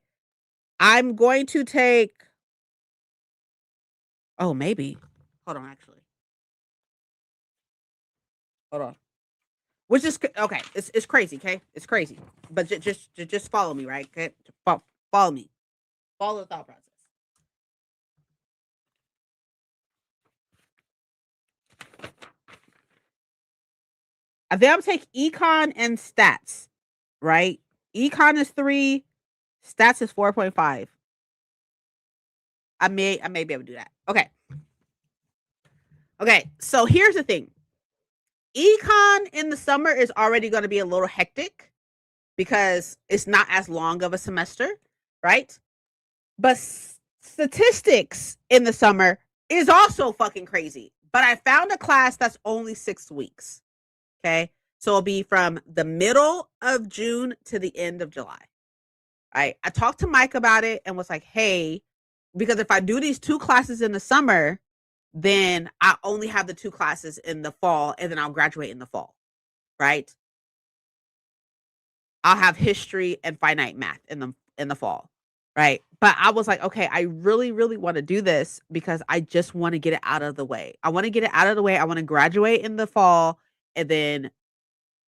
I'm going to take, oh, maybe. Hold on, actually. Hold on. Which is okay. It's crazy. Okay, it's crazy. But just follow me, right? Okay, follow me. Follow the thought process. I think I'm take econ and stats, right? Econ is 3, stats is 4.5. I may be able to do that. Okay. Okay, so here's the thing. Econ in the summer is already going to be a little hectic because it's not as long of a semester, right? But statistics in the summer is also fucking crazy. But I found a class that's only 6 weeks. Okay. So it'll be from the middle of June to the end of July. Right. I talked to Mike about it and was like, hey, because if I do these 2 classes in the summer, then I only have the 2 classes in the fall and then I'll graduate in the fall. Right. I'll have history and finite math in the fall. Right. But I was like, okay, I really, really want to do this because I just want to get it out of the way. I want to get it out of the way. I want to graduate in the fall and then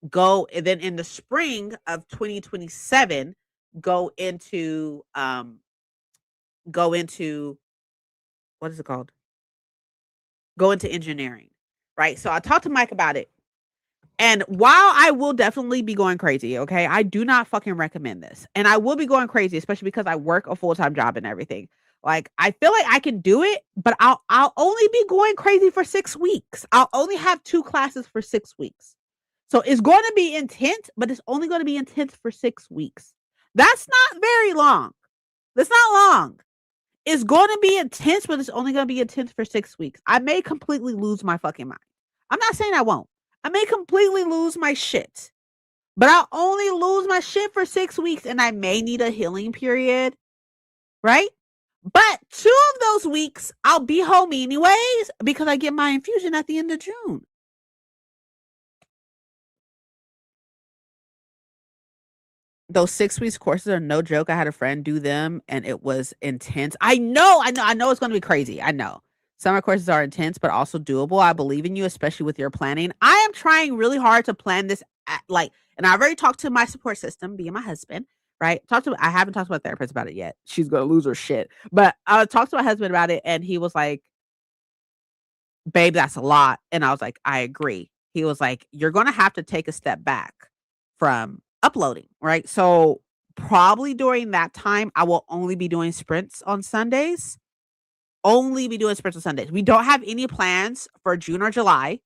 in the spring of 2027 go into what is it called? Go into engineering. Right? So I talked to Mike about it. And while I will definitely be going crazy, okay, I do not fucking recommend this. And I will be going crazy, especially because I work a full-time job and everything. Like, I feel like I can do it, but I'll only be going crazy for 6 weeks. I'll only have 2 classes for 6 weeks. So it's going to be intense, but it's only going to be intense for 6 weeks. That's not very long. That's not long. It's going to be intense, but it's only going to be intense for 6 weeks. I may completely lose my fucking mind. I'm not saying I won't. I may completely lose my shit, but I'll only lose my shit for 6 weeks and I may need a healing period, right? But 2 of those weeks, I'll be home anyways because I get my infusion at the end of June. Those 6 weeks courses are no joke. I had a friend do them and it was intense. I know it's going to be crazy. I know. Summer courses are intense, but also doable. I believe in you, especially with your planning. I am trying really hard to plan this and I've already talked to my support system, being my husband, right? I haven't talked to my therapist about it yet. She's going to lose her shit. But I talked to my husband about it and he was like, babe, that's a lot. And I was like, I agree. He was like, you're going to have to take a step back from uploading, right? So probably during that time, I will only be doing sprints on Sundays. We don't have any plans for June or July,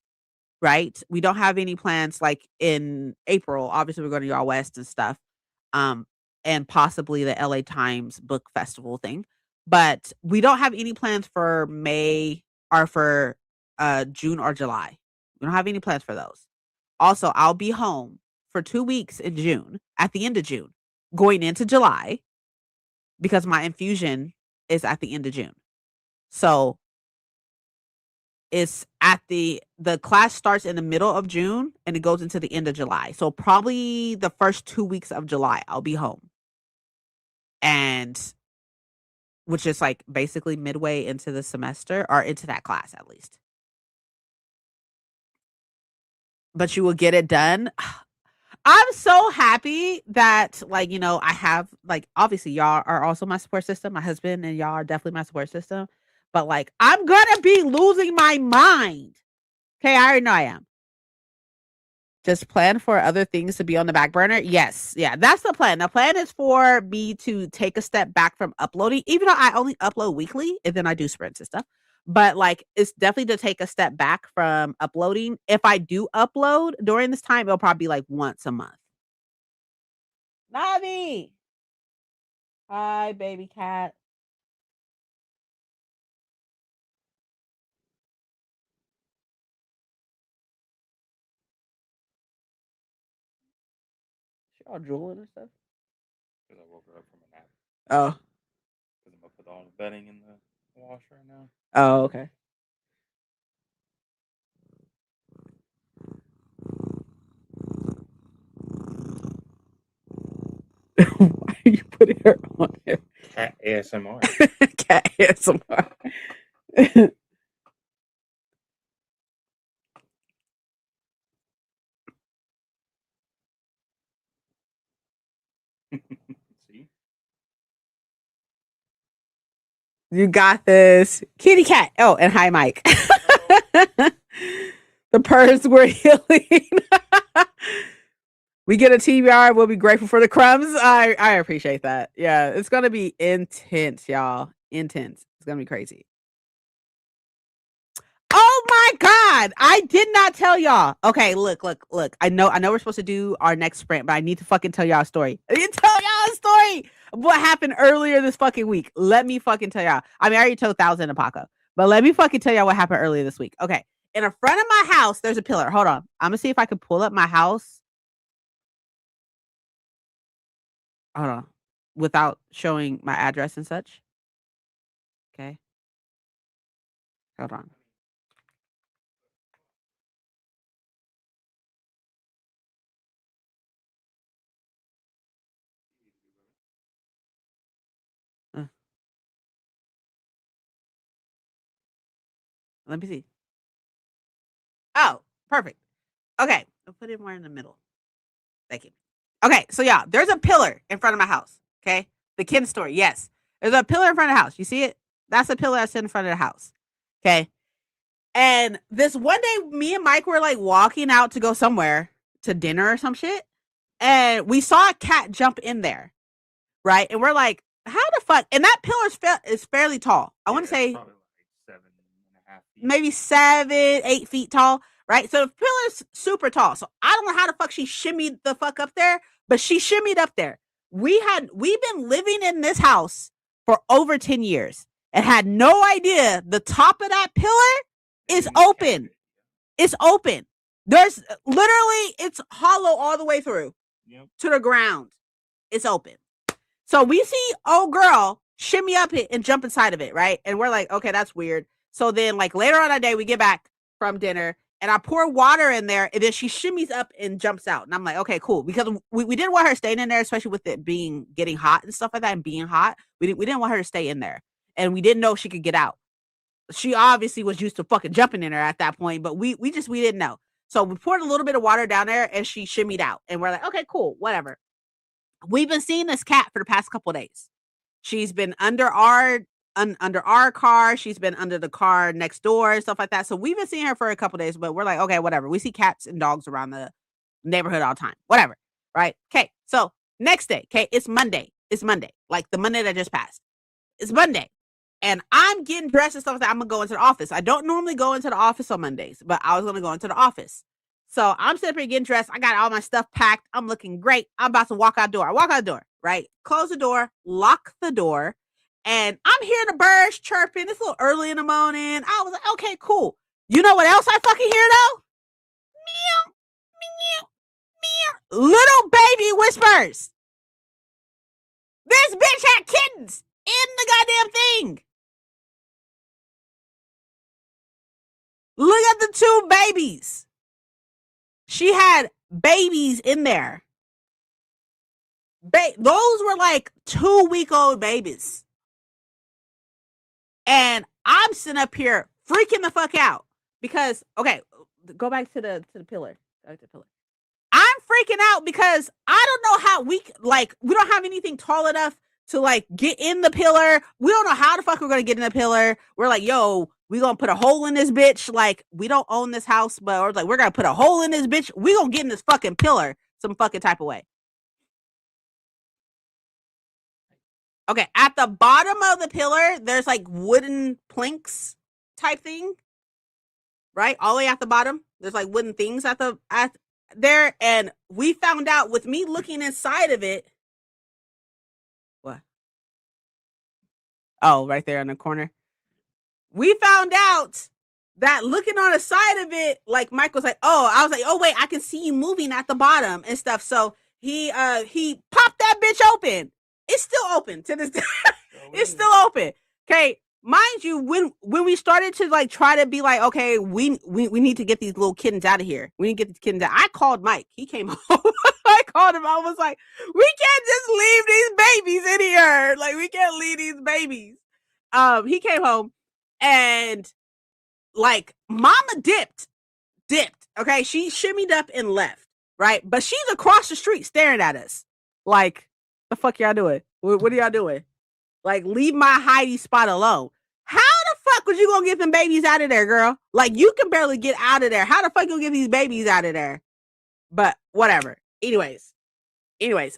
right? We don't have any plans like in April. Obviously, we're going to Y'all West and stuff. And possibly the LA Times book festival thing. But we don't have any plans for May or for June or July. We don't have any plans for those. Also, I'll be home for 2 weeks in June, at the end of June, going into July, because my infusion is at the end of June. So it's at the class starts in the middle of June and it goes into the end of July. So probably the first 2 weeks of July, I'll be home. And which is like basically midway into the semester or into that class at least. But you will get it done. I'm so happy that, like, I have, like, obviously y'all are also my support system. My husband and y'all are definitely my support system. But, like, I'm going to be losing my mind. Okay, I already know I am. Just plan for other things to be on the back burner. Yes. Yeah, that's the plan. The plan is for me to take a step back from uploading, even though I only upload weekly and then I do sprints and stuff. But like, it's definitely to take a step back from uploading. If I do upload during this time, it'll probably be like once a month. Navi. Hi, baby cat. She all drooling and stuff. Because I woke her up from a nap. Oh. Because I'm going to put all the bedding in the wash right now. Oh, okay. Why are you putting her on here? Cat ASMR. Cat ASMR. See? You got this. Kitty cat. Oh, and hi, Mike. The purrs were healing. We get a TBR. We'll be grateful for the crumbs. I appreciate that. Yeah, it's going to be intense, y'all. Intense. It's going to be crazy. Oh my God. I did not tell y'all. Okay, look. I know we're supposed to do our next sprint, but I need to fucking tell y'all a story. I need to tell y'all a story of what happened earlier this fucking week. Let me fucking tell y'all. I mean, I already told Thousand and Paco, but let me fucking tell y'all what happened earlier this week. Okay. in the front of my house, there's a pillar. Hold on. I'm gonna see if I can pull up my house. Hold on. Without showing my address and such. Okay. Hold on. Let me see. Oh, perfect. Okay. I'll put it more in the middle. Thank you. Okay. So, yeah, there's a pillar in front of my house. Okay. The kid story. Yes. There's a pillar in front of the house. You see it? That's a pillar that's in front of the house. Okay. And this one day, me and Mike were like walking out to go somewhere to dinner or some shit. And we saw a cat jump in there. Right. And we're like, how the fuck? And that pillar is fairly tall. I want to say Probably like 7.5 feet. maybe 7, 8 feet tall. Right. So the pillar's super tall. So I don't know how the fuck she shimmied the fuck up there, but she shimmied up there. We've been living in this house for over 10 years and had no idea the top of that pillar is open. It's open. There's literally, it's hollow all the way through to the ground. It's open. So we see old girl shimmy up it and jump inside of it, right? And we're like, okay, that's weird. So then like later on that day, we get back from dinner and I pour water in there and then she shimmies up and jumps out. And I'm like, okay, cool. Because we didn't want her staying in there, especially with it getting hot and stuff like that and being hot. We didn't want her to stay in there. And we didn't know she could get out. She obviously was used to fucking jumping in there at that point, but we didn't know. So we poured a little bit of water down there and she shimmied out. And we're like, okay, cool, whatever. We've been seeing this cat for the past couple of days. She's been under our car. She's been under the car next door and stuff like that. So we've been seeing her for a couple of days, but we're like, okay, whatever. We see cats and dogs around the neighborhood all the time. Whatever. Right? Okay. So next day, okay, it's Monday. It's Monday. Like the Monday that just passed. It's Monday. And I'm getting dressed and stuff like that. I'm going to go into the office. I don't normally go into the office on Mondays, but I was going to go into the office. So I'm sitting here getting dressed. I got all my stuff packed. I'm looking great. I'm about to walk out the door. I walk out the door, right? Close the door, lock the door. And I'm hearing the birds chirping. It's a little early in the morning. I was like, okay, cool. You know what else I fucking hear though? Meow, meow, meow. Little baby whispers. This bitch had kittens in the goddamn thing. Look at the 2 babies. She had babies in there. Those were like 2-week-old babies. And I'm sitting up here freaking the fuck out because, okay, go back to the pillar. I'm freaking out because I don't know how we don't have anything tall enough to like get in the pillar. We don't know how the fuck we're going to get in the pillar. We're like, yo, we going to put a hole in this bitch. Like, we don't own this house, but we're like, we're going to put a hole in this bitch. We going to get in this fucking pillar some fucking type of way. Okay, at the bottom of the pillar, there's like wooden planks type thing, right? All the way at the bottom, there's like wooden things at there, and we found out with me looking inside of it. What? Oh, right there in the corner. We found out that looking on the side of it, like Mike was like, oh, I was like, oh wait, I can see you moving at the bottom and stuff. So he popped that bitch open. It's still open to this day. It's still open. Okay. Mind you, when we started to like try to be like, okay, we need to get these little kittens out of here. We need to get these kittens out. I called Mike. He came home. I called him. I was like, we can't just leave these babies in here. Like, we can't leave these babies. He came home and like mama dipped. Okay. She shimmied up and left. Right. But she's across the street staring at us. Like, the fuck y'all doing? What are y'all doing? Like, leave my hidey spot alone. How the fuck was you gonna get them babies out of there, girl? Like, you can barely get out of there. How the fuck you gonna get these babies out of there? But whatever. Anyways,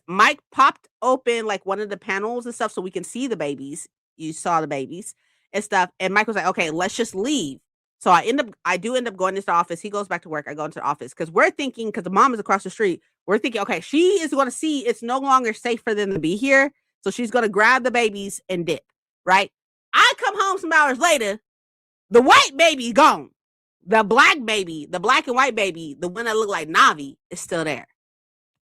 Mike popped open like one of the panels and stuff so we can see the babies. You saw the babies and stuff. And Mike was like, okay, let's just leave. So I do end up going into the office. He goes back to work. I go into the office because we're thinking, because the mom is across the street, we're thinking, okay, she is going to see it's no longer safe for them to be here. So she's going to grab the babies and dip, right? I come home some hours later. The white baby's gone. The black baby, the black and white baby, the one that looked like Navi, is still there.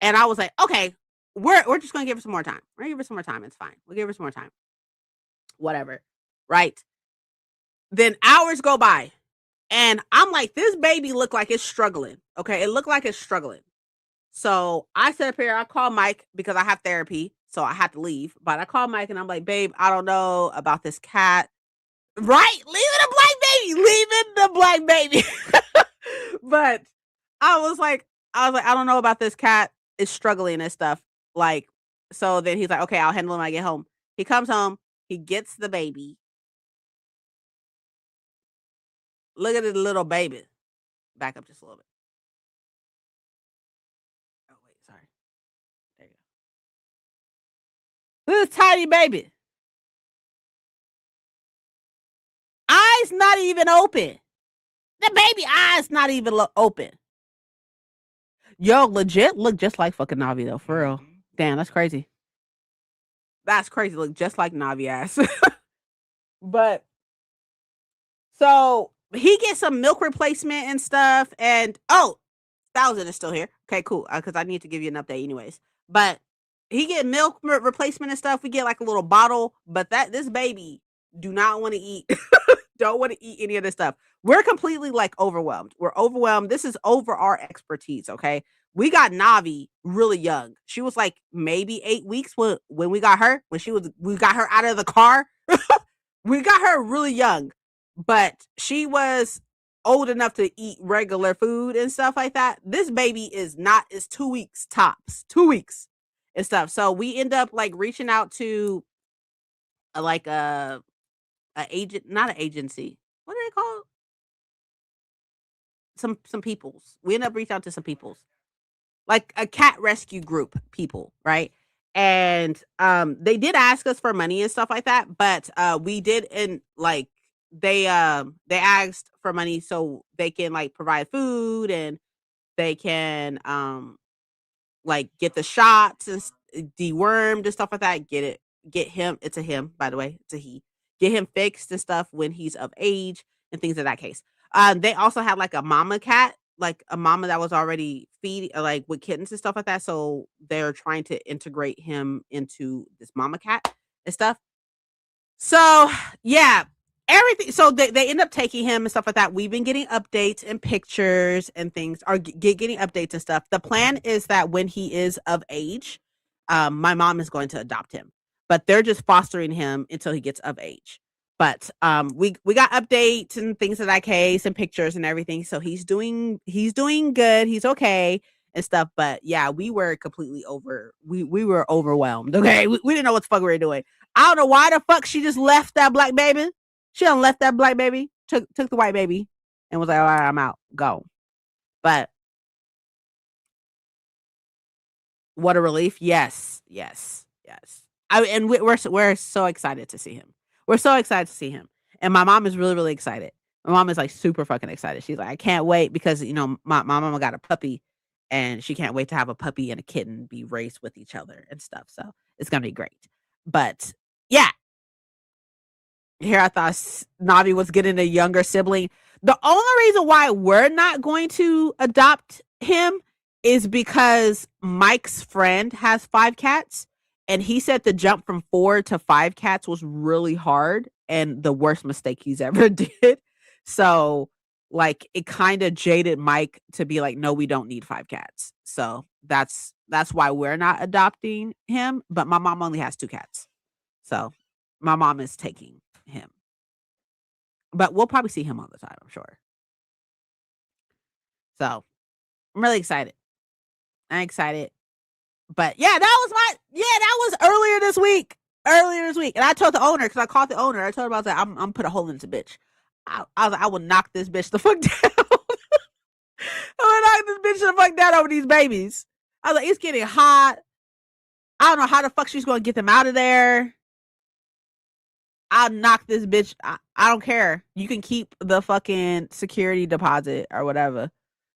And I was like, okay, we're just gonna give her some more time. We're gonna give her some more time. It's fine. We'll give her some more time. Whatever. Right. Then hours go by. And I'm like, this baby looked like it's struggling. Okay. It looked like it's struggling. So I sit up here, I call Mike because I have therapy. So I had to leave. But I call Mike and I'm like, babe, I don't know about this cat. Right? Leaving the black baby. But I don't know about this cat. It's struggling and stuff. Like, so then he's like, okay, I'll handle him when I get home. He comes home, he gets the baby. Look at the little baby. Back up just a little bit. Oh, wait, sorry. There you go. Look at this tiny baby. Eyes not even open. The baby eyes not even open. Yo, legit look just like fucking Navi though, for real. Damn, that's crazy. That's crazy. Look just like Navi ass. But so he gets some milk replacement and stuff. And 1,000 is still here. Okay, cool. Because I need to give you an update anyways. But he get milk replacement and stuff. We get like a little bottle. But this baby do not want to eat. Don't want to eat any of this stuff. We're completely like overwhelmed. We're overwhelmed. This is over our expertise. Okay. We got Navi really young. She was like maybe 8 weeks when we got her. We got her out of the car. We got her really young, but she was old enough to eat regular food and stuff like that. This baby is 2 weeks tops, 2 weeks and stuff. So we end up like reaching out to like a agent, not an agency. What are they called? Some peoples. We end up reaching out to some peoples, like a cat rescue group people, right? And they did ask us for money and stuff like that, but we did, and like they asked for money so they can like provide food, and they can like get the shots and dewormed and stuff like that. Get him. It's a him, by the way. It's a he. Get him fixed and stuff when he's of age and things of that case. They also had like a mama cat, like a mama that was already feeding, like with kittens and stuff like that. So they're trying to integrate him into this mama cat and stuff. So yeah, everything. So they end up taking him and stuff like that. We've been getting updates and pictures and things, or getting updates and stuff. The plan is that when he is of age, my mom is going to adopt him, but they're just fostering him until he gets of age. But we got updates and things of that case and pictures and everything. So he's doing good. He's okay and stuff. But yeah, we were completely we were overwhelmed. Okay, we didn't know what the fuck we were doing. I don't know why the fuck she just left that black baby. She done left that black baby, took the white baby, and was like, all right, I'm out. Go. But what a relief. Yes. And we're so excited to see him. We're so excited to see him. And my mom is really, really excited. My mom is like super fucking excited. She's like, I can't wait because, my mama got a puppy and she can't wait to have a puppy and a kitten be raised with each other and stuff. So it's going to be great. But yeah, here I thought Navi was getting a younger sibling. The only reason why we're not going to adopt him is because Mike's friend has 5 cats, and he said the jump from 4 to 5 cats was really hard and the worst mistake he's ever did. So like it kind of jaded Mike to be like, no, we don't need 5 cats. So that's why we're not adopting him. But my mom only has 2 cats. So my mom is taking him. But we'll probably see him all the time, I'm sure. So I'm really excited. I'm excited. But yeah, that was earlier this week. And I told the owner, because I called the owner. I told him, I was like, I'm put a hole in this bitch. I was like, I will knock this bitch the fuck down. I will knock this bitch the fuck down over these babies. I was like, it's getting hot. I don't know how the fuck she's going to get them out of there. I'll knock this bitch. I don't care. You can keep the fucking security deposit or whatever.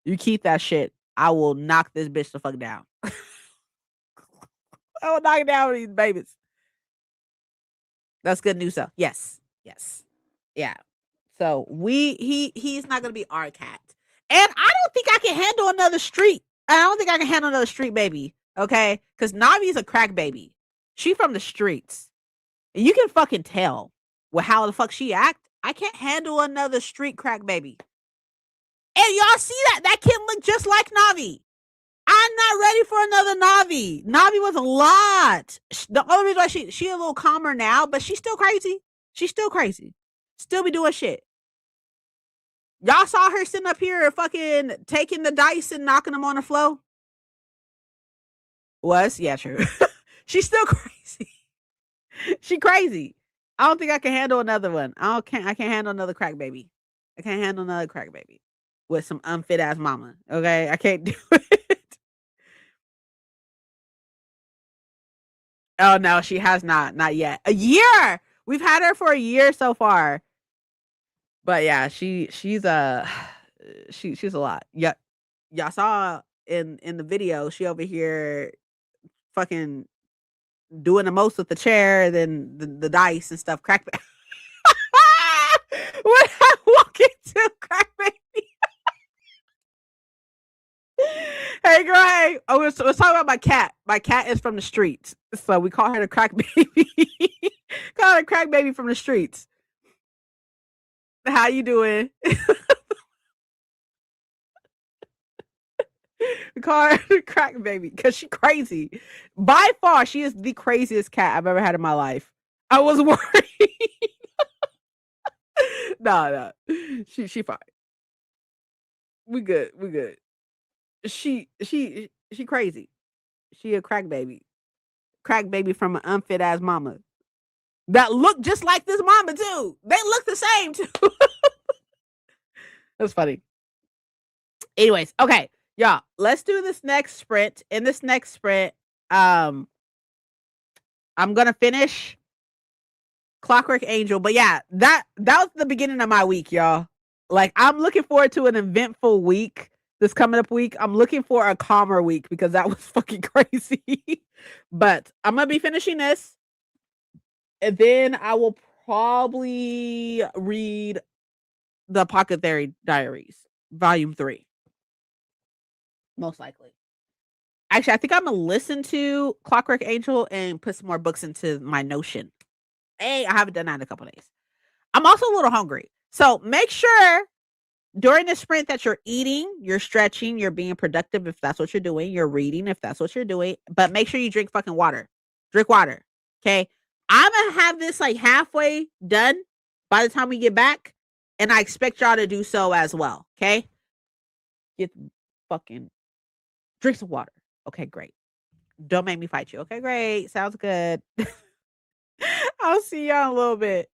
You keep that shit. I will knock this bitch the fuck down. I will knock it down with these babies. That's good news though. Yes. Yeah. So he's not gonna be our cat. And I don't think I can handle another street. I don't think I can handle another street baby. Okay, because Navi's a crack baby. She from the streets. And you can fucking tell with how the fuck she act. I can't handle another street crack baby. And y'all see that? That kid look just like Navi. I'm not ready for another Navi. Navi was a lot. The only reason why she a little calmer now, but she's still crazy. She's still crazy. Still be doing shit. Y'all saw her sitting up here fucking taking the dice and knocking them on the floor? Was? Yeah, true. She's still crazy. She crazy. I don't think I can handle another one. I can't handle another crack baby. I can't handle another crack baby with some unfit ass mama. Okay? I can't do it. Oh no, she has not yet. A year. We've had her for a year so far. But yeah, she's she's a lot. Yeah, y'all saw in the video she over here fucking doing the most with the chair than the dice and stuff. Crack. When I walk into crack baby. Hey girl, hey. Oh, let's talk about my cat. My cat is from the streets, so we call her the crack baby. Call her the crack baby from the streets. How you doing? We call her the crack baby because she crazy. By far, she is the craziest cat I've ever had in my life. I was worried. No, she fine. We good. We good. She crazy. She a crack baby. Crack baby from an unfit ass mama that look just like this mama too. They look the same too. That's funny. Anyways, okay, y'all, let's do this next sprint. In this next sprint, um, I'm gonna finish Clockwork Angel. But yeah, that was the beginning of my week, y'all. Like I'm looking forward to an eventful week this coming up week. I'm looking for a calmer week because that was fucking crazy. But I'm gonna be finishing this, and then I will probably read the Pocket Diaries, Volume 3. Most likely. Actually, I think I'm gonna listen to Clockwork Angel and put some more books into my Notion. Hey, I haven't done that in a couple days. I'm also a little hungry. So make sure during the sprint that you're eating, you're stretching, you're being productive if that's what you're doing, you're reading if that's what you're doing, but make sure you drink fucking water. Drink water. Okay. I'm gonna have this like halfway done by the time we get back, and I expect y'all to do so as well. Okay. Get fucking drink some water. Okay, great. Don't make me fight you. Okay, great. Sounds good. I'll see y'all in a little bit.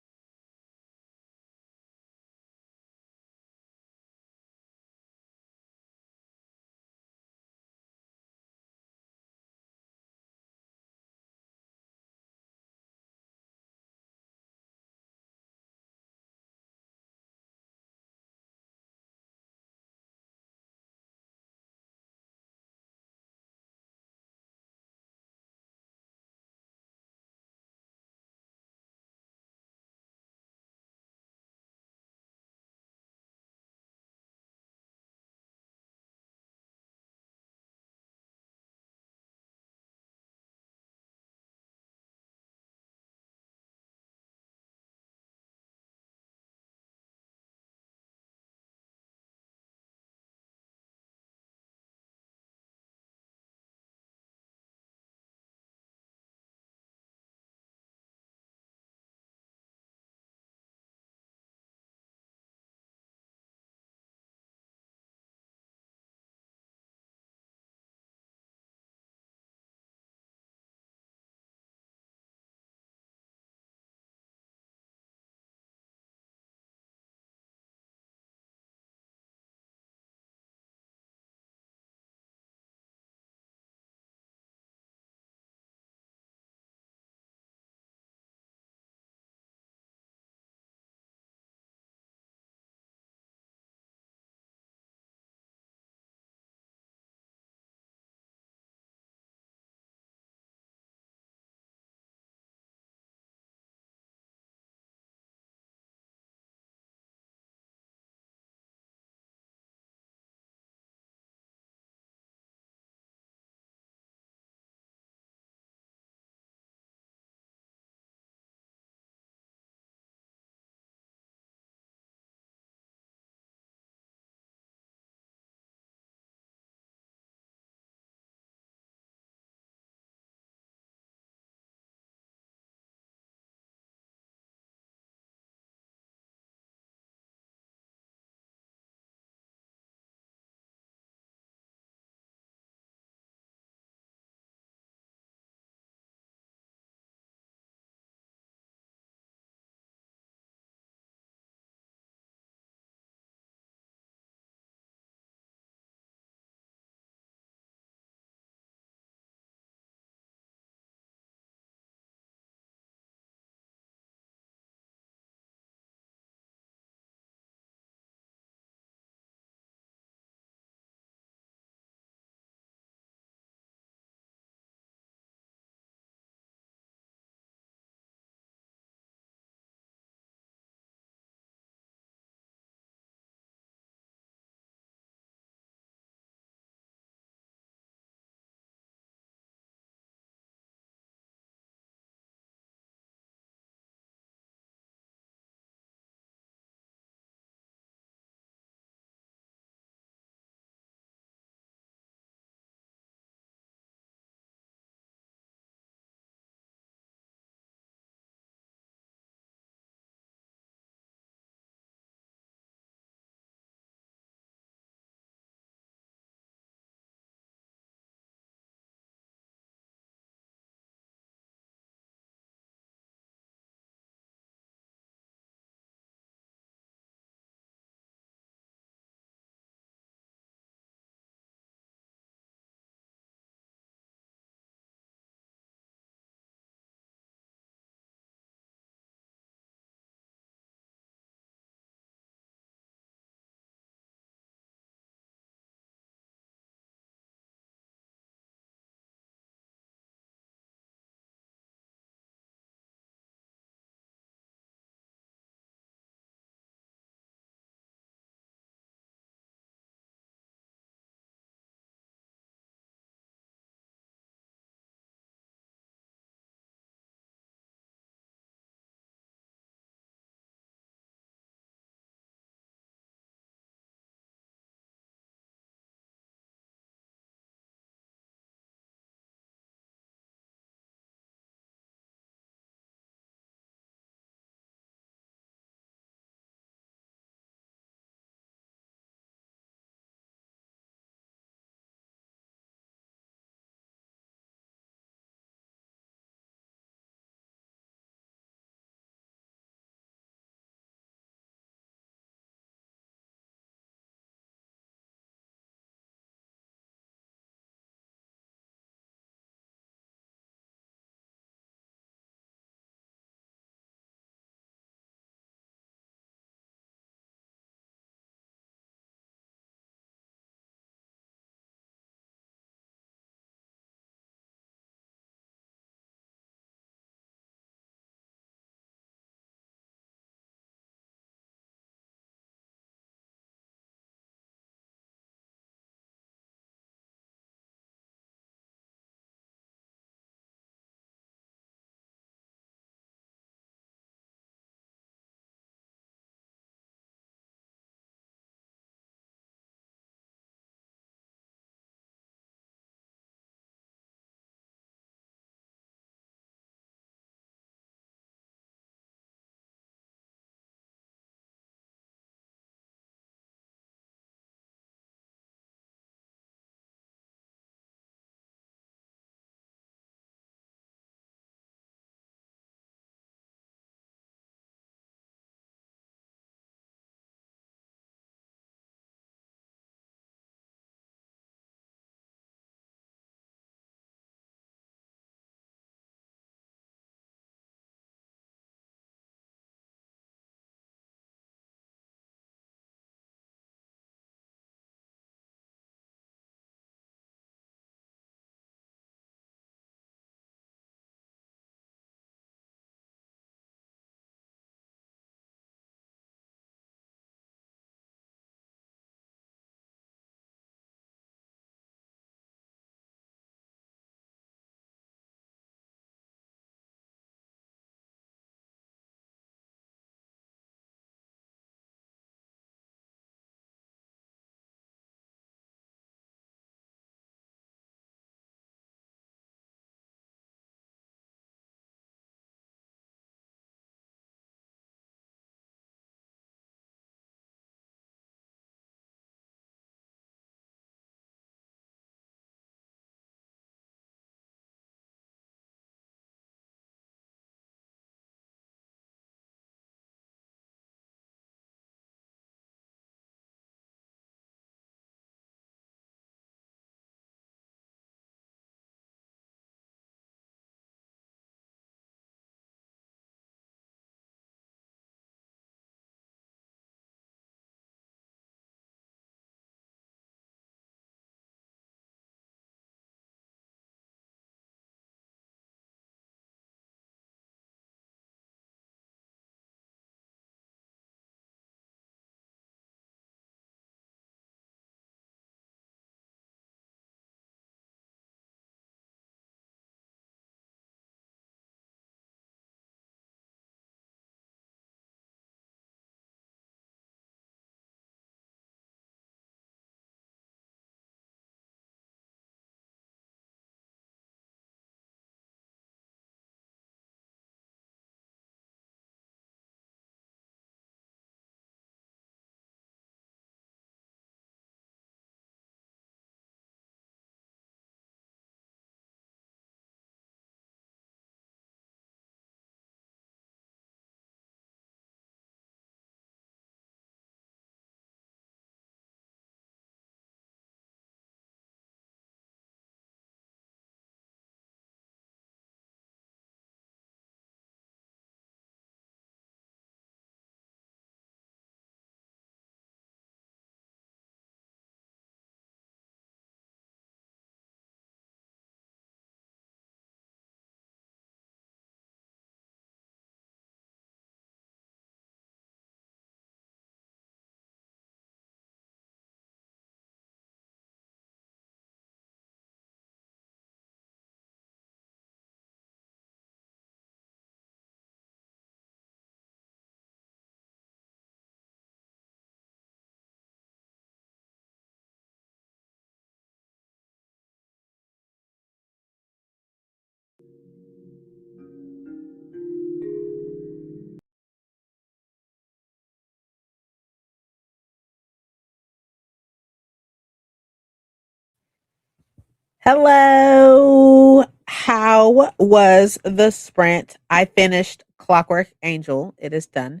Hello. How was the sprint? I finished Clockwork Angel. It is done.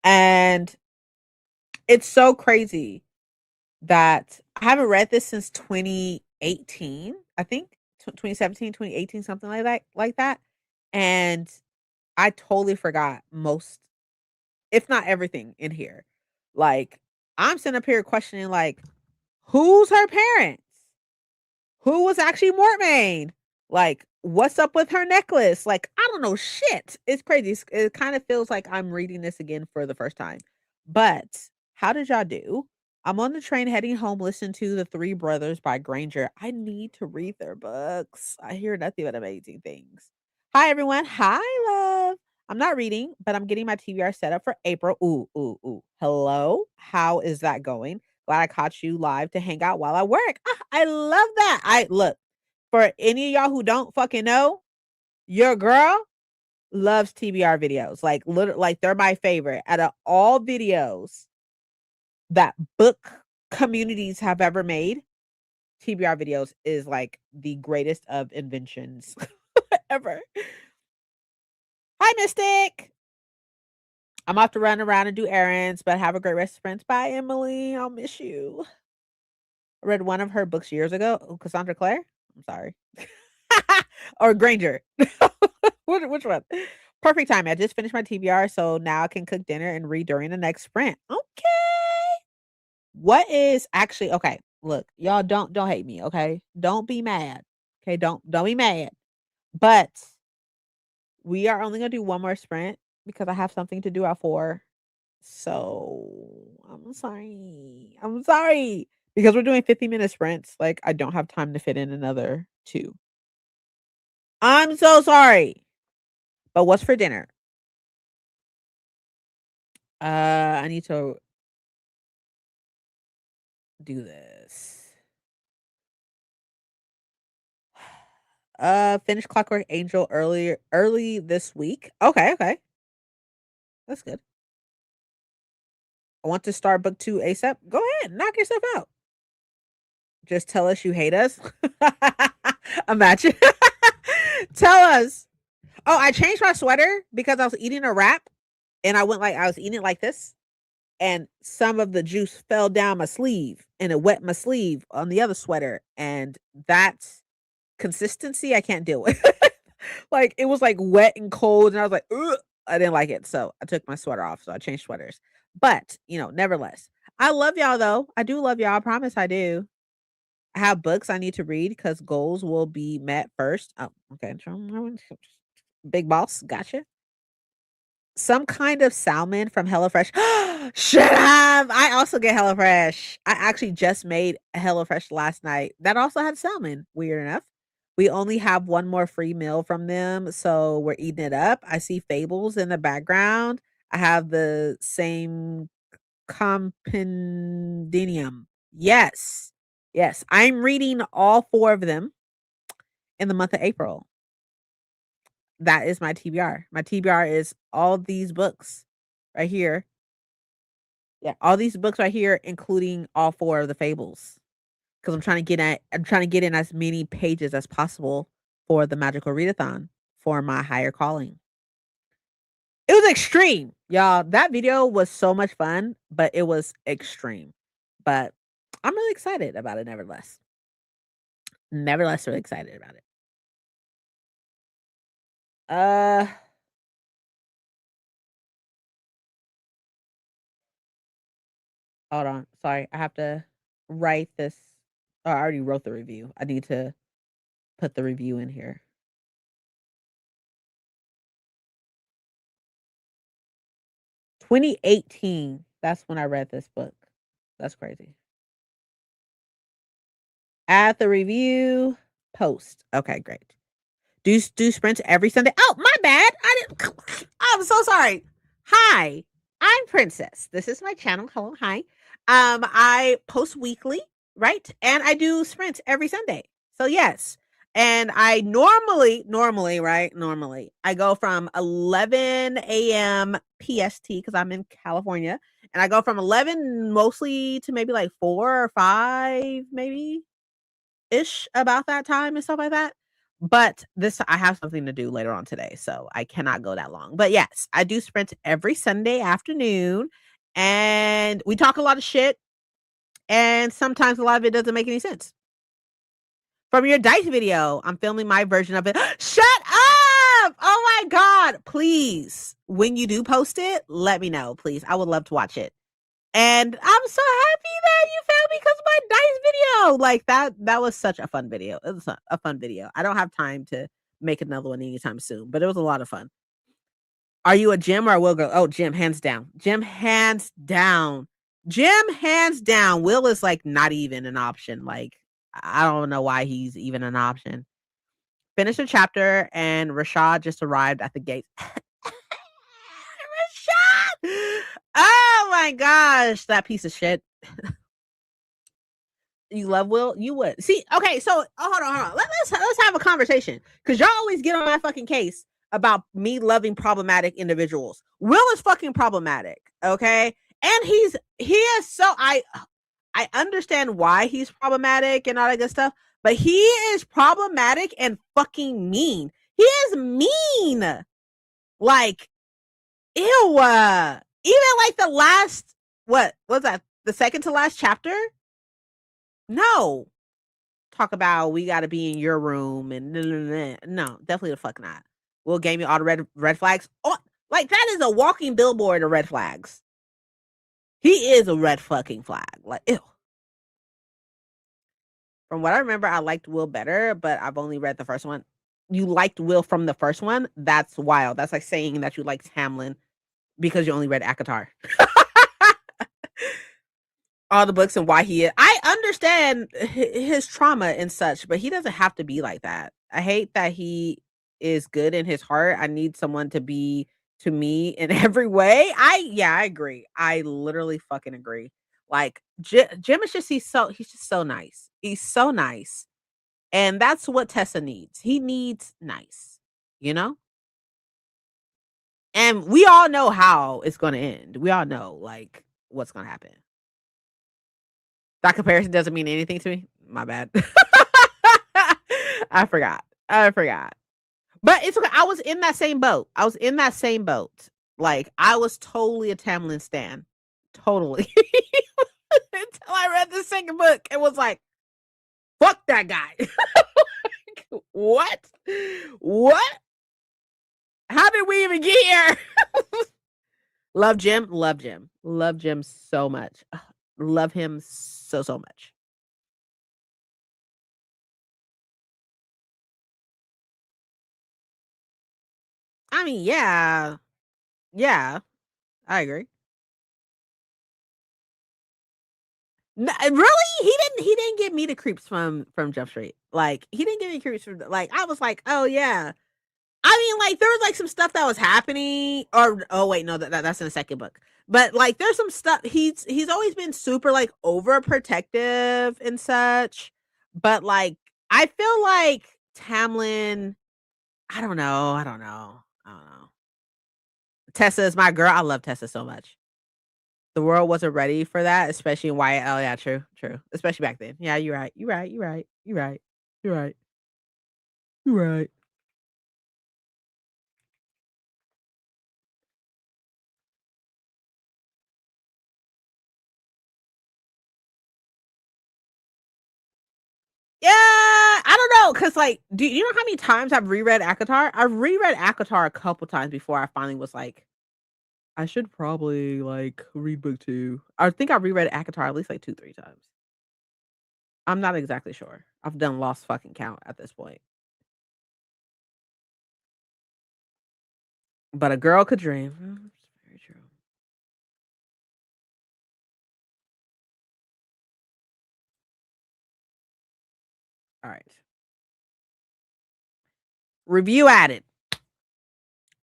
And it's so crazy that I haven't read this since 2018. I think 2017, 2018, something like that. And I totally forgot most, if not everything in here. Like, I'm sitting up here questioning, like, who's her parents? Who was actually Mortmain? Like, what's up with her necklace? Like, I don't know shit. It's crazy. It kind of feels like I'm reading this again for the first time. But how did y'all do? I'm on the train heading home, listening to The Three Brothers by Granger. I need to read their books. I hear nothing but amazing things. Hi, everyone. Hi, love. I'm not reading, but I'm getting my TBR set up for April. Ooh, ooh, ooh. Hello. How is that going? Glad I caught you live to hang out while I work. Ah, I love that. I look, for any of y'all who don't fucking know, your girl loves TBR videos. Like literally, like they're my favorite. Out of all videos that book communities have ever made, TBR videos is like the greatest of inventions ever. Hi, Mystic. I'm off to run around and do errands, but have a great rest of sprints. Bye, Emily. I'll miss you. I read one of her books years ago. Oh, Cassandra Clare? I'm sorry. Or Granger. Which one? Perfect time. I just finished my TBR, so now I can cook dinner and read during the next sprint. Okay. What is actually okay? Look, y'all don't hate me, okay? Don't be mad. Okay, don't be mad. But we are only gonna do one more sprint because I have something to do at 4. So I'm sorry. I'm sorry. Because we're doing 50-minute sprints, like I don't have time to fit in another 2. I'm so sorry. But what's for dinner? I need to do this. Finish Clockwork Angel early this week. Okay, okay. That's good. I want to start book 2 ASAP. Go ahead, knock yourself out. Just tell us you hate us. Imagine. Tell us. Oh, I changed my sweater because I was eating a wrap and I was eating it like this and some of the juice fell down my sleeve and it wet my sleeve on the other sweater and that's consistency I can't deal with. Like it was like wet and cold and I was like, ugh, I didn't like it. So I took my sweater off. So I changed sweaters. But, nevertheless, I love y'all though. I do love y'all. I promise I do. I have books I need to read because goals will be met first. Oh, okay. Big boss. Gotcha. Some kind of salmon from HelloFresh. Shut up! I also get HelloFresh. I actually just made HelloFresh last night. That also had salmon, weird enough. We only have one more free meal from them, so we're eating it up. I see Fables in the background. I have the same compendium. Yes. Yes. I'm reading all 4 of them in the month of April. That is my TBR. My TBR is all these books right here. Yeah, all these books right here, including all 4 of the fables. Because I'm trying to get in as many pages as possible for the magical readathon for my higher calling. It was extreme, y'all. That video was so much fun, but it was extreme. But I'm really excited about it, nevertheless. Nevertheless, really excited about it. Uh Hold on. Sorry, I have to write this. Oh, I already wrote the review. I need to put the review in here. 2018. That's when I read this book. That's crazy. Add the review. Post. Okay, great. Do sprints every Sunday. Oh, my bad. I didn't. I'm so sorry. Hi, I'm Princess. This is my channel. Hello, hi. I post weekly, right? And I do sprints every Sunday. So yes. And I normally, right? Normally, I go from 11 a.m. PST because I'm in California, and I go from 11 mostly to maybe like 4 or 5, maybe ish about that time and stuff like that. But this I have something to do later on today, so I cannot go that long. But yes, I do sprint every Sunday afternoon and we talk a lot of shit and sometimes a lot of it doesn't make any sense. From your dice video, I'm filming my version of it. Shut up! Oh my god, please. When you do post it, let me know, please. I would love to watch it. And I'm so happy that you found me because of my dice video. Like that was such a fun video. It was a fun video. I don't have time to make another one anytime soon, but it was a lot of fun. Are you a Jim or a Will girl? Oh, Jim, hands down. Jim, hands down. Jim, hands down. Will is like not even an option. Like, I don't know why he's even an option. Finish the chapter, and Rashad just arrived at the gate. Rashad! Oh my gosh, that piece of shit. You love Will? You would. See, okay, so hold on. Let's have a conversation. Cause y'all always get on my fucking case about me loving problematic individuals. Will is fucking problematic, okay? And he is so I understand why he's problematic and all that good stuff, but he is problematic and fucking mean. He is mean. Like, ew. Even like the last what was that? The second to last chapter? No. Talk about we gotta be in your room and no, definitely the fuck not. Will gave me all the red flags. Oh, like that is a walking billboard of red flags. He is a red fucking flag. Like, ew. From what I remember, I liked Will better, but I've only read the first one. You liked Will from the first one? That's wild. That's like saying that you liked Hamlin because you only read Akatar. All the books and why he is. I understand his trauma and such, but he doesn't have to be like that. I hate that he is good in his heart. I need someone to be to me in every way. I agree. I literally fucking agree. Like Jim is just he's just so nice. He's so nice. And that's what Tessa needs. He needs nice, you know? And we all know how it's going to end. We all know like what's going to happen. That comparison doesn't mean anything to me. My bad. I forgot. I forgot. But it's okay. I was in that same boat. I was in that same boat. Like I was totally a Tamlin stan. Totally. Until I read the second book and was like, fuck that guy. Like, what? What? How did we even get here? Love Jim. Love Jim. Love Jim so much. Ugh, love him so much. I mean, yeah. Yeah. I agree. Really? He didn't get me the creeps from Jump Street. Like, he didn't give me creeps from like, I was like, "Oh, yeah." I mean, like, there was, like, some stuff that was happening or oh, wait, no, that's in the second book. But, like, there's some stuff he's always been super, like, overprotective and such, but, like, I feel like Tamlin I don't know. Tessa is my girl. I love Tessa so much. The world wasn't ready for that, especially in Wyatt. Oh, yeah, true, true. Especially back then. Yeah, you're right. You're right. You're right. You're right. You're right. You're right. Yeah, I don't know, cause like, do you know how many times I've reread ACOTAR? I've reread ACOTAR a couple times before I finally was like, I should probably like read book 2. I think I reread ACOTAR at least like 2, 3 times. I'm not exactly sure. I've done lost fucking count at this point. But a girl could dream. It's very true. All right. Review added.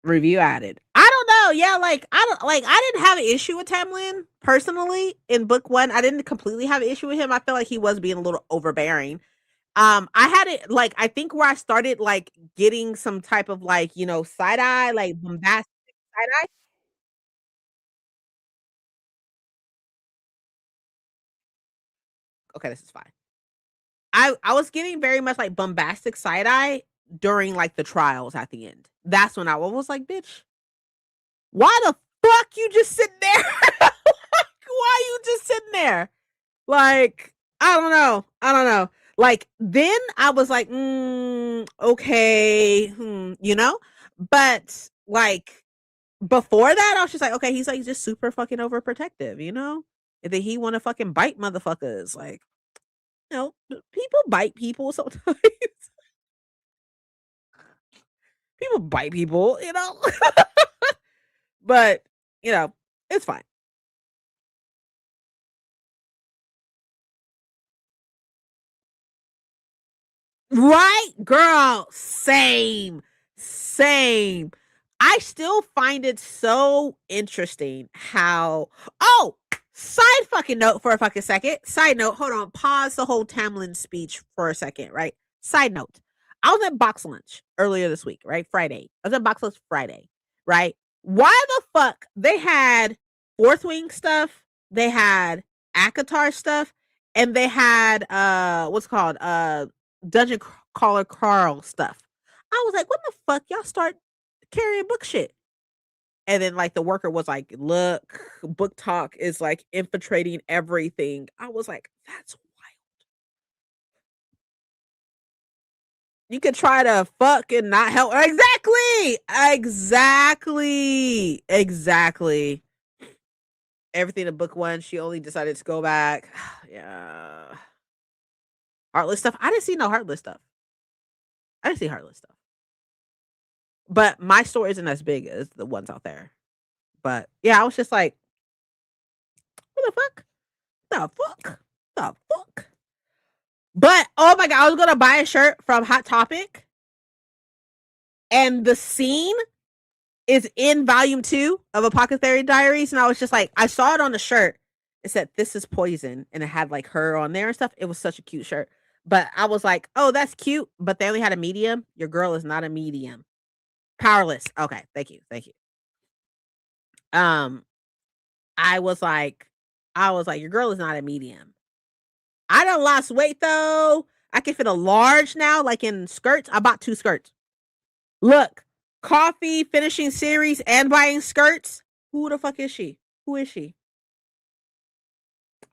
Review added. I don't know. Yeah, like I didn't have an issue with Tamlin personally in book 1. I didn't completely have an issue with him. I feel like he was being a little overbearing. I had it like I think where I started like getting some type of like, side eye, like bombastic side eye. Okay, this is fine. I was getting very much like bombastic side eye during like the trials at the end. That's when I was like, bitch, why the fuck you just sitting there? Why you just sitting there? Like, I don't know. I don't know. Like, then I was like, okay, you know? But like before that, I was just like, okay, he's like just super fucking overprotective, you know? And then he wanna fucking bite motherfuckers. Like, you know, people bite people sometimes. People bite people, you know? But, you know, it's fine. Right, girl? Same. Same. I still find it so interesting how side fucking note for a fucking second. Side note, hold on, pause the whole Tamlin speech for a second, right? Side note. I was at box lunch earlier this week, right? Friday. I was at box lunch Friday, right? Why the fuck they had Fourth Wing stuff, they had Akatar stuff, and they had what's it called Dungeon Caller Carl stuff. I was like, when the fuck y'all start carrying book shit? And then like the worker was like, look, book talk is like infiltrating everything. I was like, that's wild. You could try to fuck and not help. Exactly. Exactly. Exactly. Everything in book one, she only decided to go back. Yeah. Heartless stuff. I didn't see no heartless stuff. I didn't see heartless stuff. But my store isn't as big as the ones out there. But yeah, I was just like, what the fuck? The fuck? The fuck? But oh my god, I was gonna buy a shirt from Hot Topic, and the scene is in volume 2 of Apothecary Diaries, and I was just like, I saw it on the shirt. It said "This is poison," and it had like her on there and stuff. It was such a cute shirt. But I was like, oh, that's cute. But they only had a medium. Your girl is not a medium. Powerless. Okay, thank you, thank you. Um, I was like, your girl is not a medium. I done lost weight though. I can fit a large now, like in skirts. I bought 2 skirts. Look, coffee, finishing series, and buying skirts. Who the fuck is she? Who is she?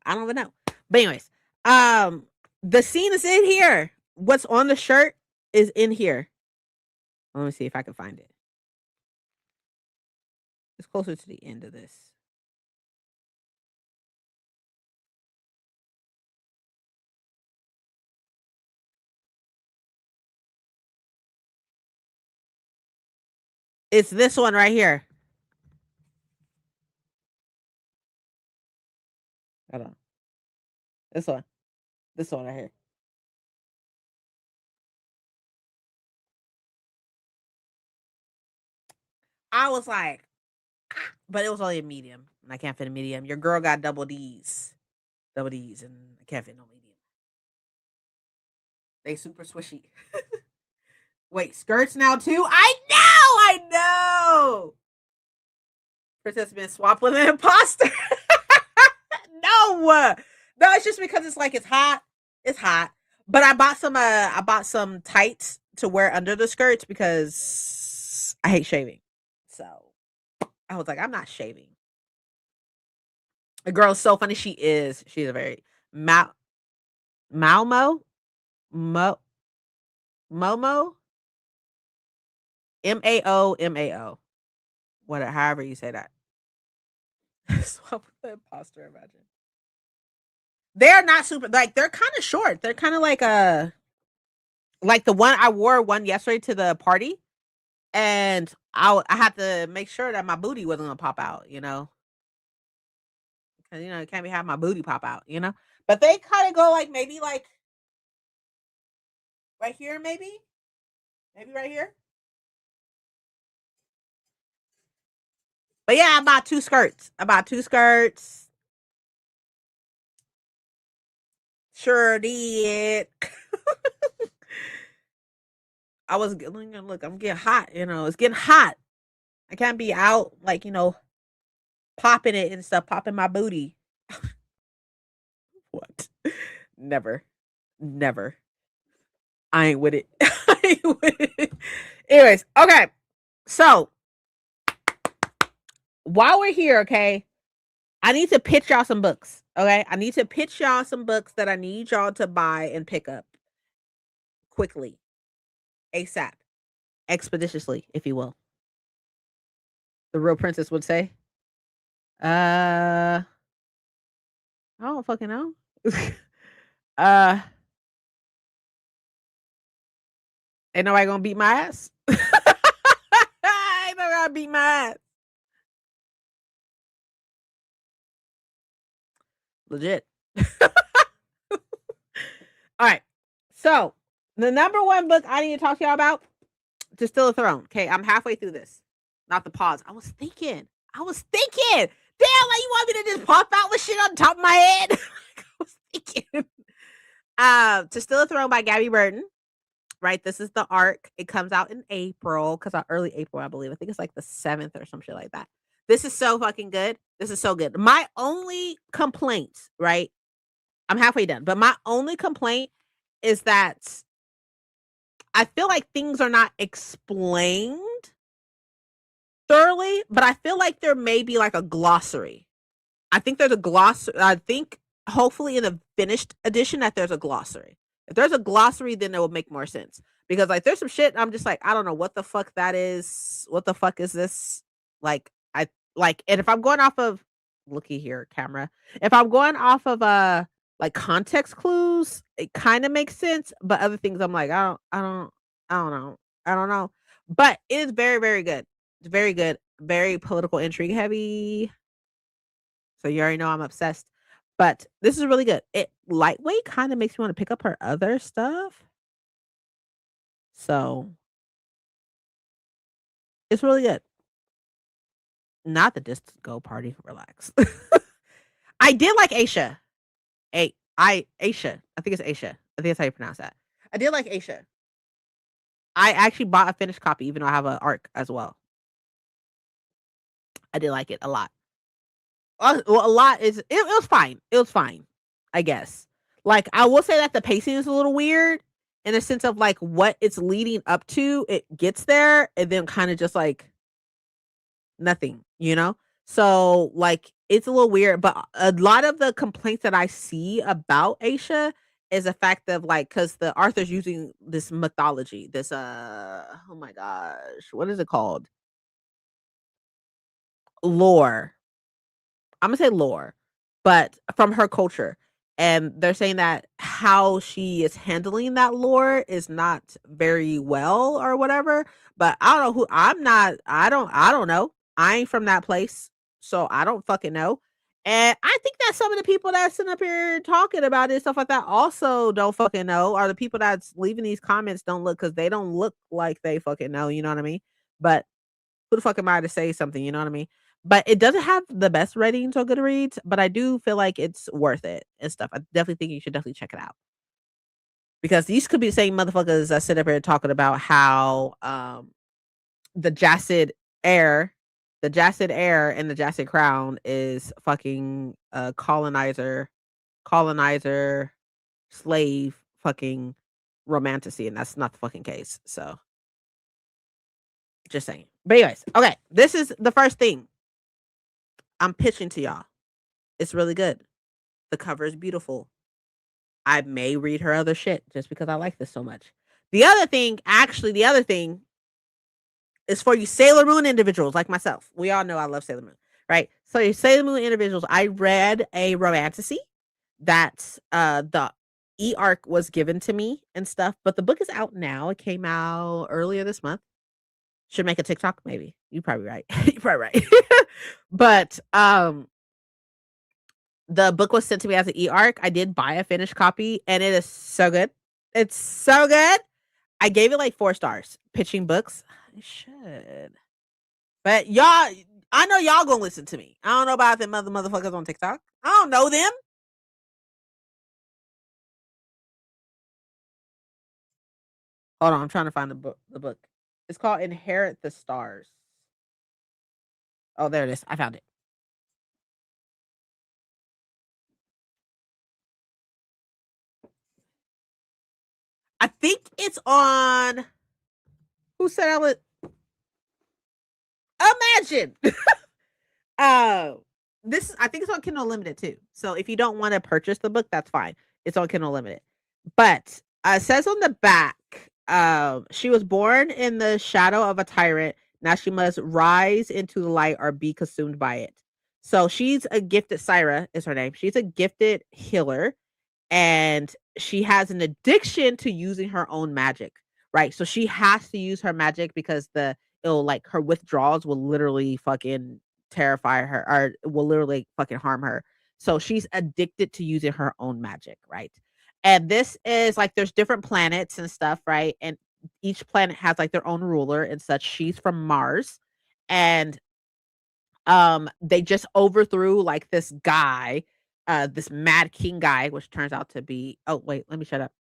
I don't even know. But anyways, the scene is in here. What's on the shirt is in here. Let me see if I can find it. It's closer to the end of this. It's this one right here. Hold on. This one. This one right here. I was like, but it was only a medium, and I can't fit a medium. Your girl got double D's, and I can't fit no medium. They super swishy. Wait, skirts now too? I know. Princess been swapped with an imposter. No, no, it's just because it's like it's hot. It's hot. But I bought some tights to wear under the skirts because I hate shaving. So I was like, I'm not shaving. The girl's so funny. She is. She's a very Malmo Mo Momo Mao. Whatever, however you say that. Swap with the imposter. Imagine they're not super. Like they're kind of short. They're kind of like the one I wore one yesterday to the party, and I had to make sure that my booty wasn't gonna pop out. You know, because you know it can't be having my booty pop out. You know, but they kind of go like maybe like right here, maybe right here. But yeah, I bought 2 skirts. I bought 2 skirts. Sure did. I was look, I'm getting hot, you know. It's getting hot. I can't be out like, you know, popping it and stuff, popping my booty. What? Never. Never. I ain't with it. I ain't with it. Anyways, okay. So while we're here, okay, I need to pitch y'all some books. Okay, I need to pitch y'all some books that I need y'all to buy and pick up quickly, ASAP, expeditiously, if you will. The real princess would say. I don't fucking know. uh, ain't nobody gonna beat my ass. Ain't nobody gonna beat my ass. Legit. All right. So the number one book I need to talk to y'all about, To Still a Throne. Okay, I'm halfway through this. Not the pause. I was thinking. Damn, like you want me to just pop out with shit on top of my head? I was thinking. To Still a Throne by Gabby Burton. Right, this is the arc. It comes out in April, because early April, I believe. I think it's like the 7th or some shit like that. This is so fucking good. This is so good. My only complaint, right? I'm halfway done, but my only complaint is that I feel like things are not explained thoroughly, but I feel like there may be like a glossary. I think there's a glossary. I think hopefully in the finished edition that there's a glossary. If there's a glossary, then it will make more sense. Because like there's some shit I'm just like, I don't know what the fuck that is. What the fuck is this? Like I like, and if I'm going off of looky here, camera. If I'm going off of like context clues, it kind of makes sense. But other things I'm like, I don't know. I don't know. But it is very, very good. It's very good. Very political intrigue heavy. So you already know I'm obsessed. But this is really good. It lightweight kind of makes me want to pick up her other stuff. So it's really good. Not the disco party. Relax. I did like Aisha. Aisha. I think it's Aisha. I think that's how you pronounce that. I did like Aisha. I actually bought a finished copy, even though I have an arc as well. I did like it a lot. Well, a lot is it was fine. It was fine, I guess. Like I will say that the pacing is a little weird in a sense of like what it's leading up to, it gets there and then kind of just like nothing, you know? So like it's a little weird, but a lot of the complaints that I see about Aisha is the fact of like because the Arthur's using this mythology, this oh my gosh, what is it called? Lore. I'm gonna say lore, but from her culture. And they're saying that how she is handling that lore is not very well or whatever. But I don't know who I'm not. I don't know. I ain't from that place. So I don't fucking know. And I think that some of the people that sitting up here talking about it and stuff like that also don't fucking know. Or the people that's leaving these comments don't look because they don't look like they fucking know, you know what I mean? But who the fuck am I to say something, you know what I mean? But it doesn't have the best ratings on Goodreads, but I do feel like it's worth it and stuff. I definitely think you should definitely check it out. Because these could be the same motherfuckers that sit up here talking about how the Jacid heir, the Jacid heir and the Jacid crown is fucking colonizer, slave, fucking romantasy, and that's not the fucking case. So just saying. But anyways, okay, this is the first thing I'm pitching to y'all. It's really good. The cover is beautiful. I may read her other shit just because I like this so much. The other thing is for you Sailor Moon individuals like myself. We all know I love Sailor Moon, right? So you Sailor Moon individuals, I read a romantasy that the e-arc was given to me and stuff, but the book is out now. It came out earlier this month. Should make a TikTok, maybe. You're probably right. You're probably right. But the book was sent to me as an e-arc. I did buy a finished copy, and it is so good. It's so good. I gave it like 4 stars. Pitching books, I should. But y'all, I know y'all gonna listen to me. I don't know about them motherfuckers on TikTok. I don't know them. Hold on, I'm trying to find the book. It's called Inherit the Stars. Oh, there it is. I found it. I think it's on. Who said I would? Imagine. uh, I think it's on Kindle Unlimited too. So if you don't want to purchase the book, that's fine. It's on Kindle Unlimited. But it says on the back, she was born in the shadow of a tyrant. Now she must rise into the light or be consumed by it. So she's a gifted. Syra is her name. She's a gifted healer, and she has an addiction to using her own magic, right? So she has to use her magic because it'll like her withdrawals will literally fucking terrify her or will literally fucking harm her. So she's addicted to using her own magic, right? And this is like there's different planets and stuff, right? And each planet has like their own ruler and such. She's from Mars, and they just overthrew like this guy, this mad king guy, which turns out to be, oh wait, let me shut up.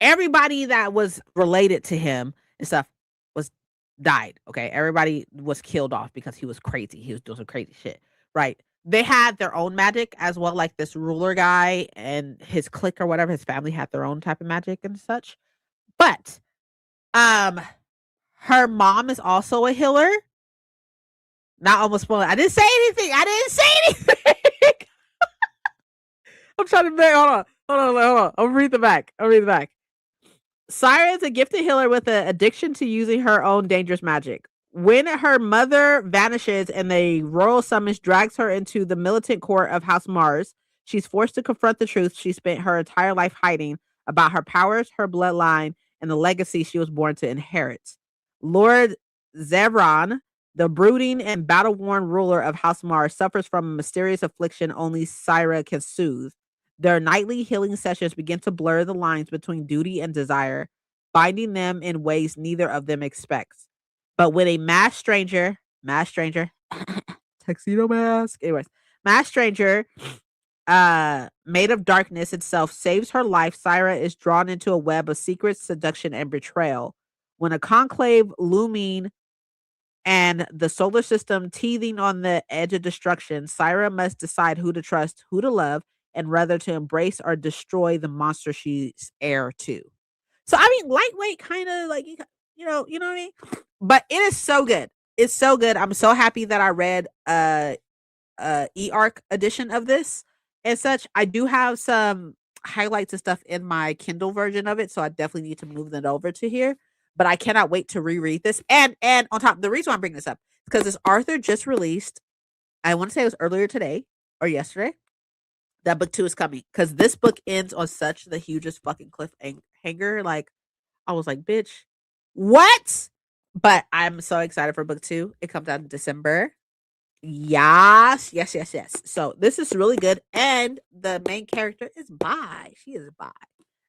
Everybody that was related to him and stuff was died. Okay. Everybody was killed off because he was crazy. He was doing some crazy shit. Right. They had their own magic as well, like this ruler guy and his clique or whatever. His family had their own type of magic and such. But um her mom is also a healer. Not almost spoiling. I didn't say anything. I didn't say anything. I'm trying to make. Hold on. I'll read the back. Syra is a gifted healer with an addiction to using her own dangerous magic. When her mother vanishes and the royal summons drags her into the militant court of House Mars, she's forced to confront the truth she spent her entire life hiding about her powers, her bloodline, and the legacy she was born to inherit. Lord Zevran, the brooding and battle-worn ruler of House Mars, suffers from a mysterious affliction only Syra can soothe. Their nightly healing sessions begin to blur the lines between duty and desire, binding them in ways neither of them expects. But when a masked stranger, tuxedo mask, anyways, masked stranger, made of darkness itself, saves her life, Syra is drawn into a web of secrets, seduction, and betrayal. When a conclave looming and the solar system teething on the edge of destruction, Syra must decide who to trust, who to love, and whether to embrace or destroy the monster she's heir to. So I mean, lightweight, kind of like you know what I mean. But it is so good. It's so good. I'm so happy that I read e-arc edition of this and such. I do have some highlights and stuff in my Kindle version of it, so I definitely need to move that over to here. But I cannot wait to reread this. And on top, the reason why I'm bringing this up is because this Arthur just released. I want to say it was earlier today or yesterday. That book 2 is coming because this book ends on such the hugest fucking cliffhanger. Like I was like, bitch, what? But I'm so excited for book 2. It comes out in December. Yes. So this is really good. And the main character is bi. She is bi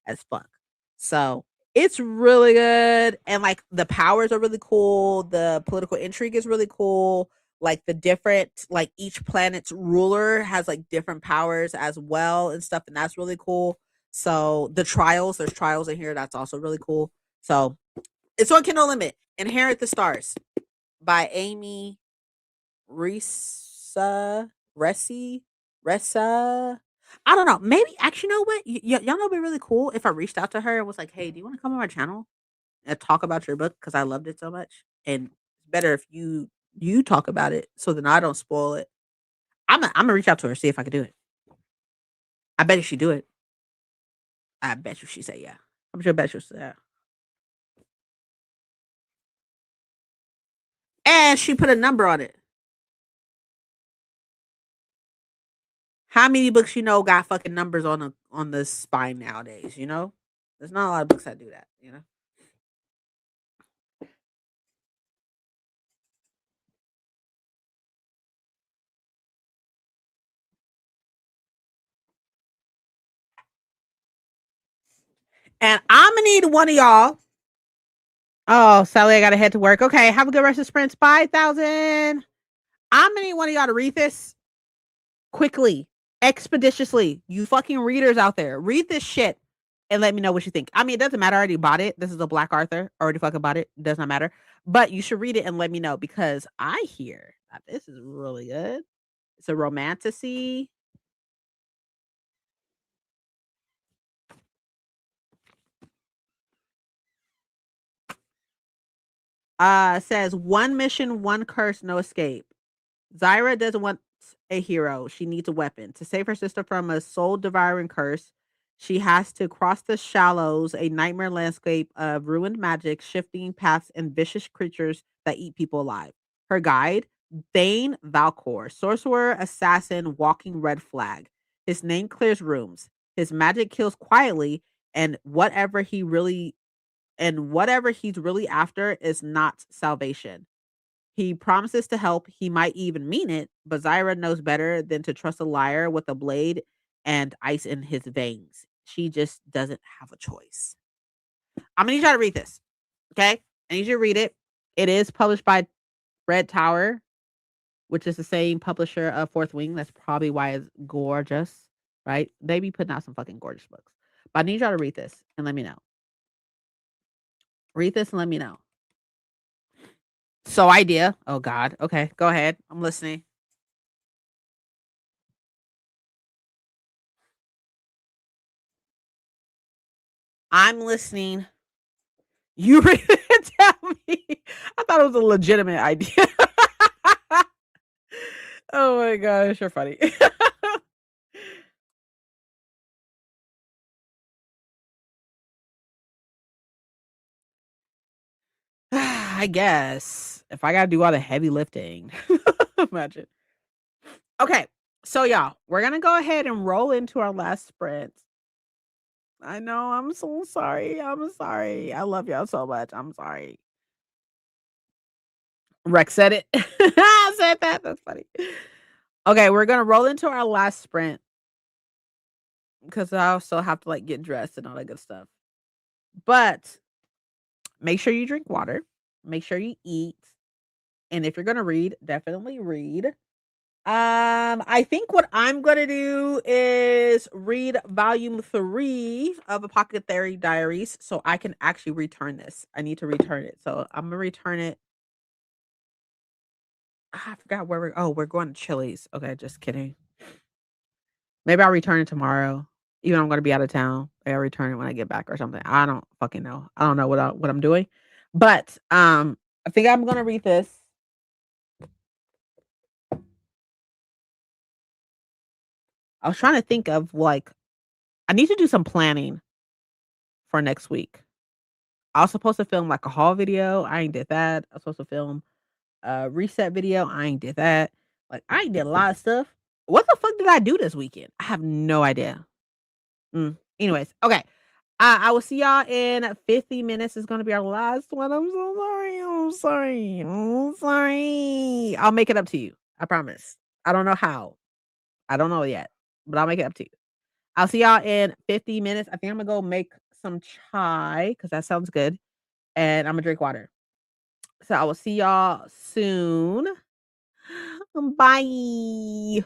as fuck. So it's really good. And like the powers are really cool. The political intrigue is really cool. Like the different, like each planet's ruler has like different powers as well and stuff. And that's really cool. So there's trials in here. That's also really cool. So it's on Kindle Limit. Inherit the Stars by Amy Ressa. I don't know. Maybe actually, you know what? Y'all know it'd be really cool if I reached out to her and was like, "Hey, do you want to come on my channel and talk about your book? Because I loved it so much, and it's better if you talk about it so then I don't spoil it." I'm gonna reach out to her see if I can do it. I bet you she do it. I bet you she say yeah. I'm sure. Bet you say yeah. And she put a number on it. How many books you know got fucking numbers on the spine nowadays? You know, there's not a lot of books that do that. You know. And I'm gonna need one of y'all. Oh, Sally, I gotta head to work. Okay, have a good rest of sprints. Bye, 1,000. I'm gonna need one of y'all to read this quickly, expeditiously. You fucking readers out there, read this shit and let me know what you think. I mean, it doesn't matter. I already bought it. This is a Black Arthur. Already fucking bought it. Does not matter. But you should read it and let me know because I hear that this is really good. It's a romantasy. Says one mission, one curse, no escape. Zyra doesn't want a hero. She needs a weapon. To save her sister from a soul devouring curse, she has to cross the shallows, a nightmare landscape of ruined magic, shifting paths, and vicious creatures that eat people alive. Her guide, Thane Valcor, sorcerer, assassin, walking red flag. His name clears rooms. His magic kills quietly, and whatever he's really after is not salvation. He promises to help. He might even mean it, but Zyra knows better than to trust a liar with a blade and ice in his veins. She just doesn't have a choice. I'm gonna need you to read this. Okay? I need you to read it. It is published by Red Tower, which is the same publisher of Fourth Wing. That's probably why it's gorgeous, right? They be putting out some fucking gorgeous books. But I need y'all to read this and let me know. Read this and let me know. So idea. Oh God. Okay, go ahead. I'm listening. I'm listening. You read it and tell me. I thought it was a legitimate idea. Oh my gosh, you're funny. I guess if I gotta do all the heavy lifting, imagine. Okay, so y'all, we're gonna go ahead and roll into our last sprint. I know, I'm so sorry. I'm sorry. I love y'all so much. I'm sorry. Rex said it. I said that. That's funny. Okay, we're gonna roll into our last sprint because I also have to like get dressed and all that good stuff. But make sure you drink water. Make sure you eat. And if you're gonna read, definitely read. I think what I'm gonna do is read volume 3 of Apothecary Diaries so I can actually return this. I need to return it. So I'm gonna return it. I forgot where we're going to Chili's. Okay, just kidding. Maybe I'll return it tomorrow. Even though I'm gonna be out of town. Maybe I'll return it when I get back or something. I don't fucking know. I don't know what I'm doing. But I think I'm gonna read this. I was trying to think of like I need to do some planning for next week. I was supposed to film like a haul video. I ain't did that. I was supposed to film a reset video. I ain't did that. Like I ain't did a lot of stuff. What the fuck did I do this weekend? I have no idea. Anyways, okay. I will see y'all in 50 minutes. It's gonna be our last one. I'm so sorry. I'm sorry. I'm sorry. I'll make it up to you. I promise. I don't know how. I don't know yet, but I'll make it up to you. I'll see y'all in 50 minutes. I think I'm gonna go make some chai because that sounds good. And I'm gonna drink water. So I will see y'all soon. Bye.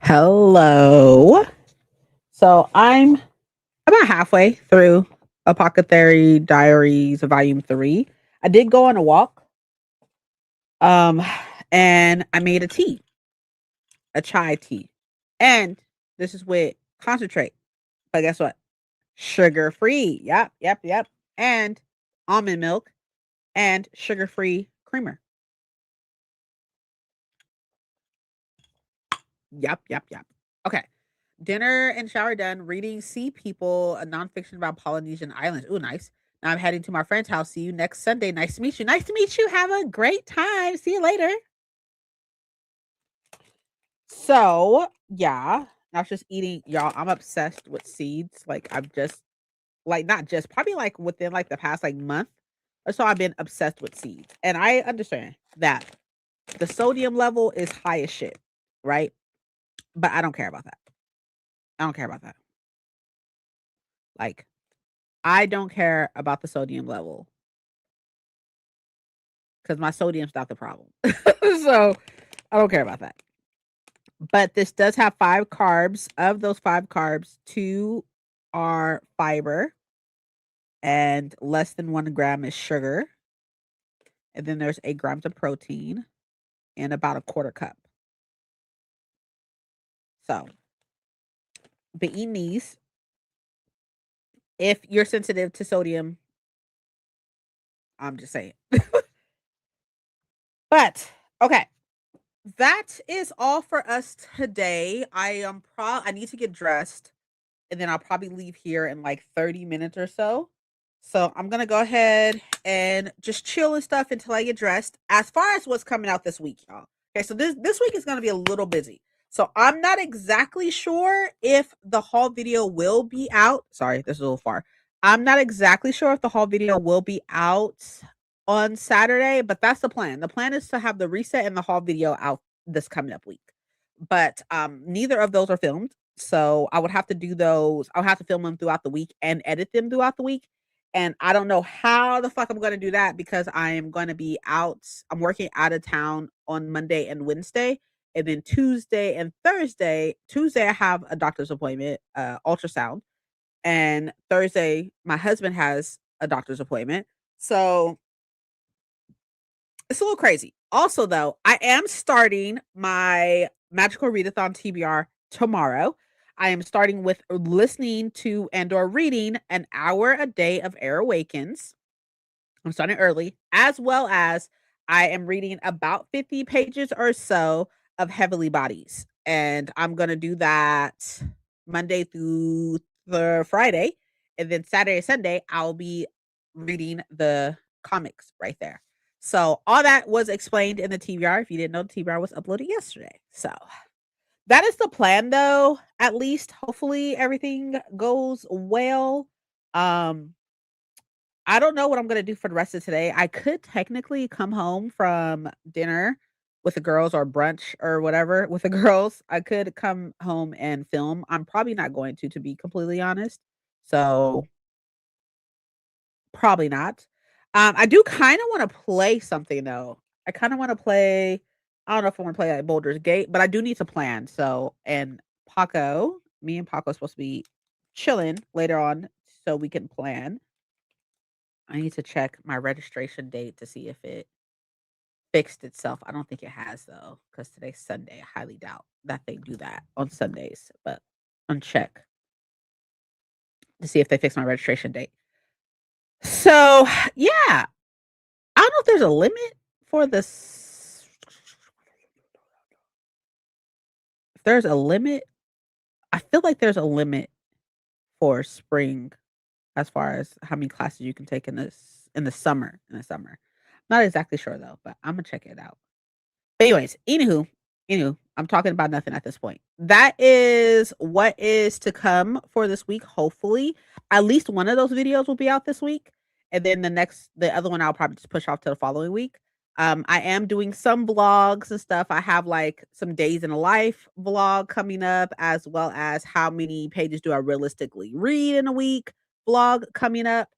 Hello. So I'm about halfway through Apothecary Diaries Volume 3. I did go on a walk. Um and I made a tea, a chai tea. And this is with concentrate. But guess what? Sugar free. Yep. And almond milk and sugar free creamer. Yep. Okay. Dinner and shower done. Reading Sea People, a nonfiction about Polynesian islands. Ooh, nice. Now I'm heading to my friend's house. See you next Sunday. Nice to meet you. Nice to meet you. Have a great time. See you later. So, yeah, I was just eating, y'all. I'm obsessed with seeds. Like, I've just, like, not just, probably like within like the past like month or so, I've been obsessed with seeds. And I understand that the sodium level is high as shit, right? But I don't care about that. I don't care about that. Like, I don't care about the sodium level because my sodium's not the problem. So I don't care about that. But this does have 5 carbs. Of those 5 carbs, 2 are fiber and less than 1 gram is sugar. And then there's 8 grams of protein and about a quarter cup. So, be eating these. If you're sensitive to sodium, I'm just saying. But okay, that is all for us today. I need to get dressed and then I'll probably leave here in like 30 minutes or so. So I'm gonna go ahead and just chill and stuff until I get dressed. As far as what's coming out this week, y'all. Okay, so this week is gonna be a little busy. So I'm not exactly sure if the haul video will be out. Sorry, this is a little far. I'm not exactly sure if the haul video will be out on Saturday, but that's the plan. The plan is to have the reset and the haul video out this coming up week. But neither of those are filmed. So I would have to do those. I'll have to film them throughout the week and edit them throughout the week. And I don't know how the fuck I'm going to do that because I am going to be out. I'm working out of town on Monday and Wednesday. And then Tuesday and Thursday, Tuesday I have a doctor's appointment, ultrasound. And Thursday, my husband has a doctor's appointment. So it's a little crazy. Also, though, I am starting my Magical Readathon TBR tomorrow. I am starting with listening to and/or reading an hour a day of Air Awakens. I'm starting early, as well as I am reading about 50 pages or so of Heavenly Bodies. And I'm going to do that Monday through the Friday. And then Saturday, Sunday, I'll be reading the comics right there. So all that was explained in the TBR. If you didn't know, the TBR was uploaded yesterday. So that is the plan, though. At least, hopefully, everything goes well. Um, I don't know what I'm gonna do for the rest of today. I could technically come home from dinner with the girls or brunch or whatever with the girls. I could come home and film. I'm probably not going to be completely honest. So probably not. I do kind of want to play something though. I kind of want to play. I don't know if I want to play like Boulder's Gate, but I do need to plan. So and me and Paco are supposed to be chilling later on, so we can plan. I need to check my registration date to see if it fixed itself. I don't think it has though, because today's Sunday. I highly doubt that they do that on Sundays, but uncheck to see if they fix my registration date. So yeah, I don't know if there's a limit for this. If there's a limit, I feel like there's a limit for spring as far as how many classes you can take in the summer. Not exactly sure though, but I'm gonna check it out. But anyways, anywho, I'm talking about nothing at this point. That is what is to come for this week. Hopefully, at least one of those videos will be out this week, and then the other one I'll probably just push off to the following week. I am doing some vlogs and stuff. I have like some days in a life vlog coming up, as well as how many pages do I realistically read in a week vlog coming up.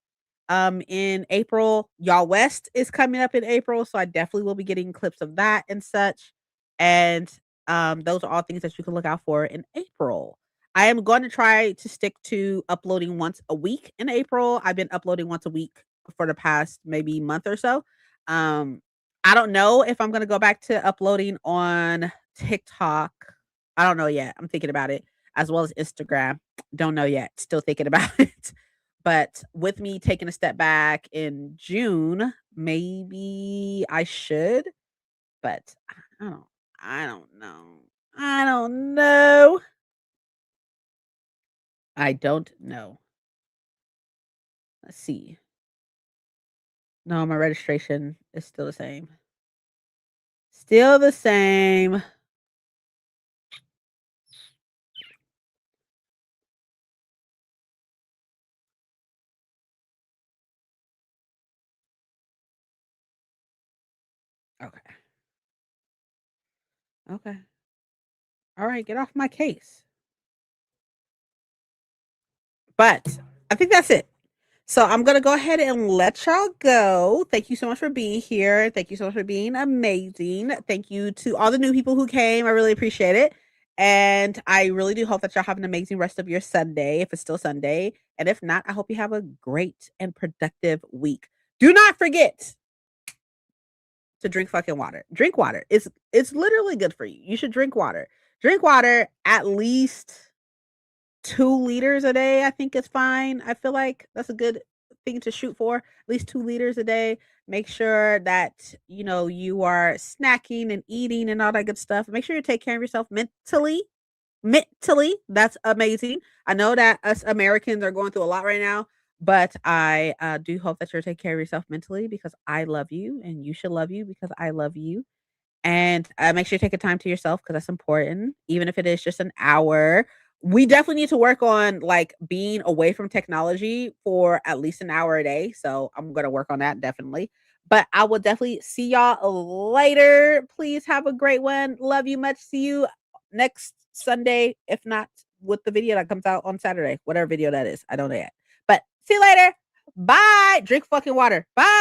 In April, Y'all West is coming up in April, so I definitely will be getting clips of that and such. And those are all things that you can look out for in April. I am going to try to stick to uploading once a week in April. I've been uploading once a week for the past maybe month or so. Um, I don't know if I'm going to go back to uploading on TikTok. I don't know yet. I'm thinking about it, as well as Instagram. Don't know yet. Still thinking about it. But with me taking a step back in June, maybe I should, but I don't I don't know. I don't know. I don't know. Let's see. No, my registration is still the same. Still the same. Okay. Okay. All right, get off my case. But I think that's it. So I'm gonna go ahead and let y'all go. Thank you so much for being here. Thank you so much for being amazing. Thank you to all the new people who came. I really appreciate it. And I really do hope that y'all have an amazing rest of your Sunday, if it's still Sunday. And if not, I hope you have a great and productive week. Do not forget to drink fucking water. Drink water. It's literally good for you. You should drink water. Drink water at least 2 liters a day, I think is fine. I feel like that's a good thing to shoot for. At least 2 liters a day. Make sure that you are snacking and eating and all that good stuff. Make sure you take care of yourself mentally. Mentally, that's amazing. I know that us Americans are going through a lot right now, but I do hope that you're taking care of yourself mentally, because I love you and you should love you because I love you. And, make sure you take a time to yourself, because that's important, even if it is just an hour. We definitely need to work on, like, being away from technology for at least an hour a day, so I'm gonna work on that, definitely. But I will definitely see y'all later. Please have a great one. Love you much. See you next Sunday, if not with the video that comes out on Saturday, whatever video that is. I don't know yet. But see you later. Bye. Drink fucking water. Bye.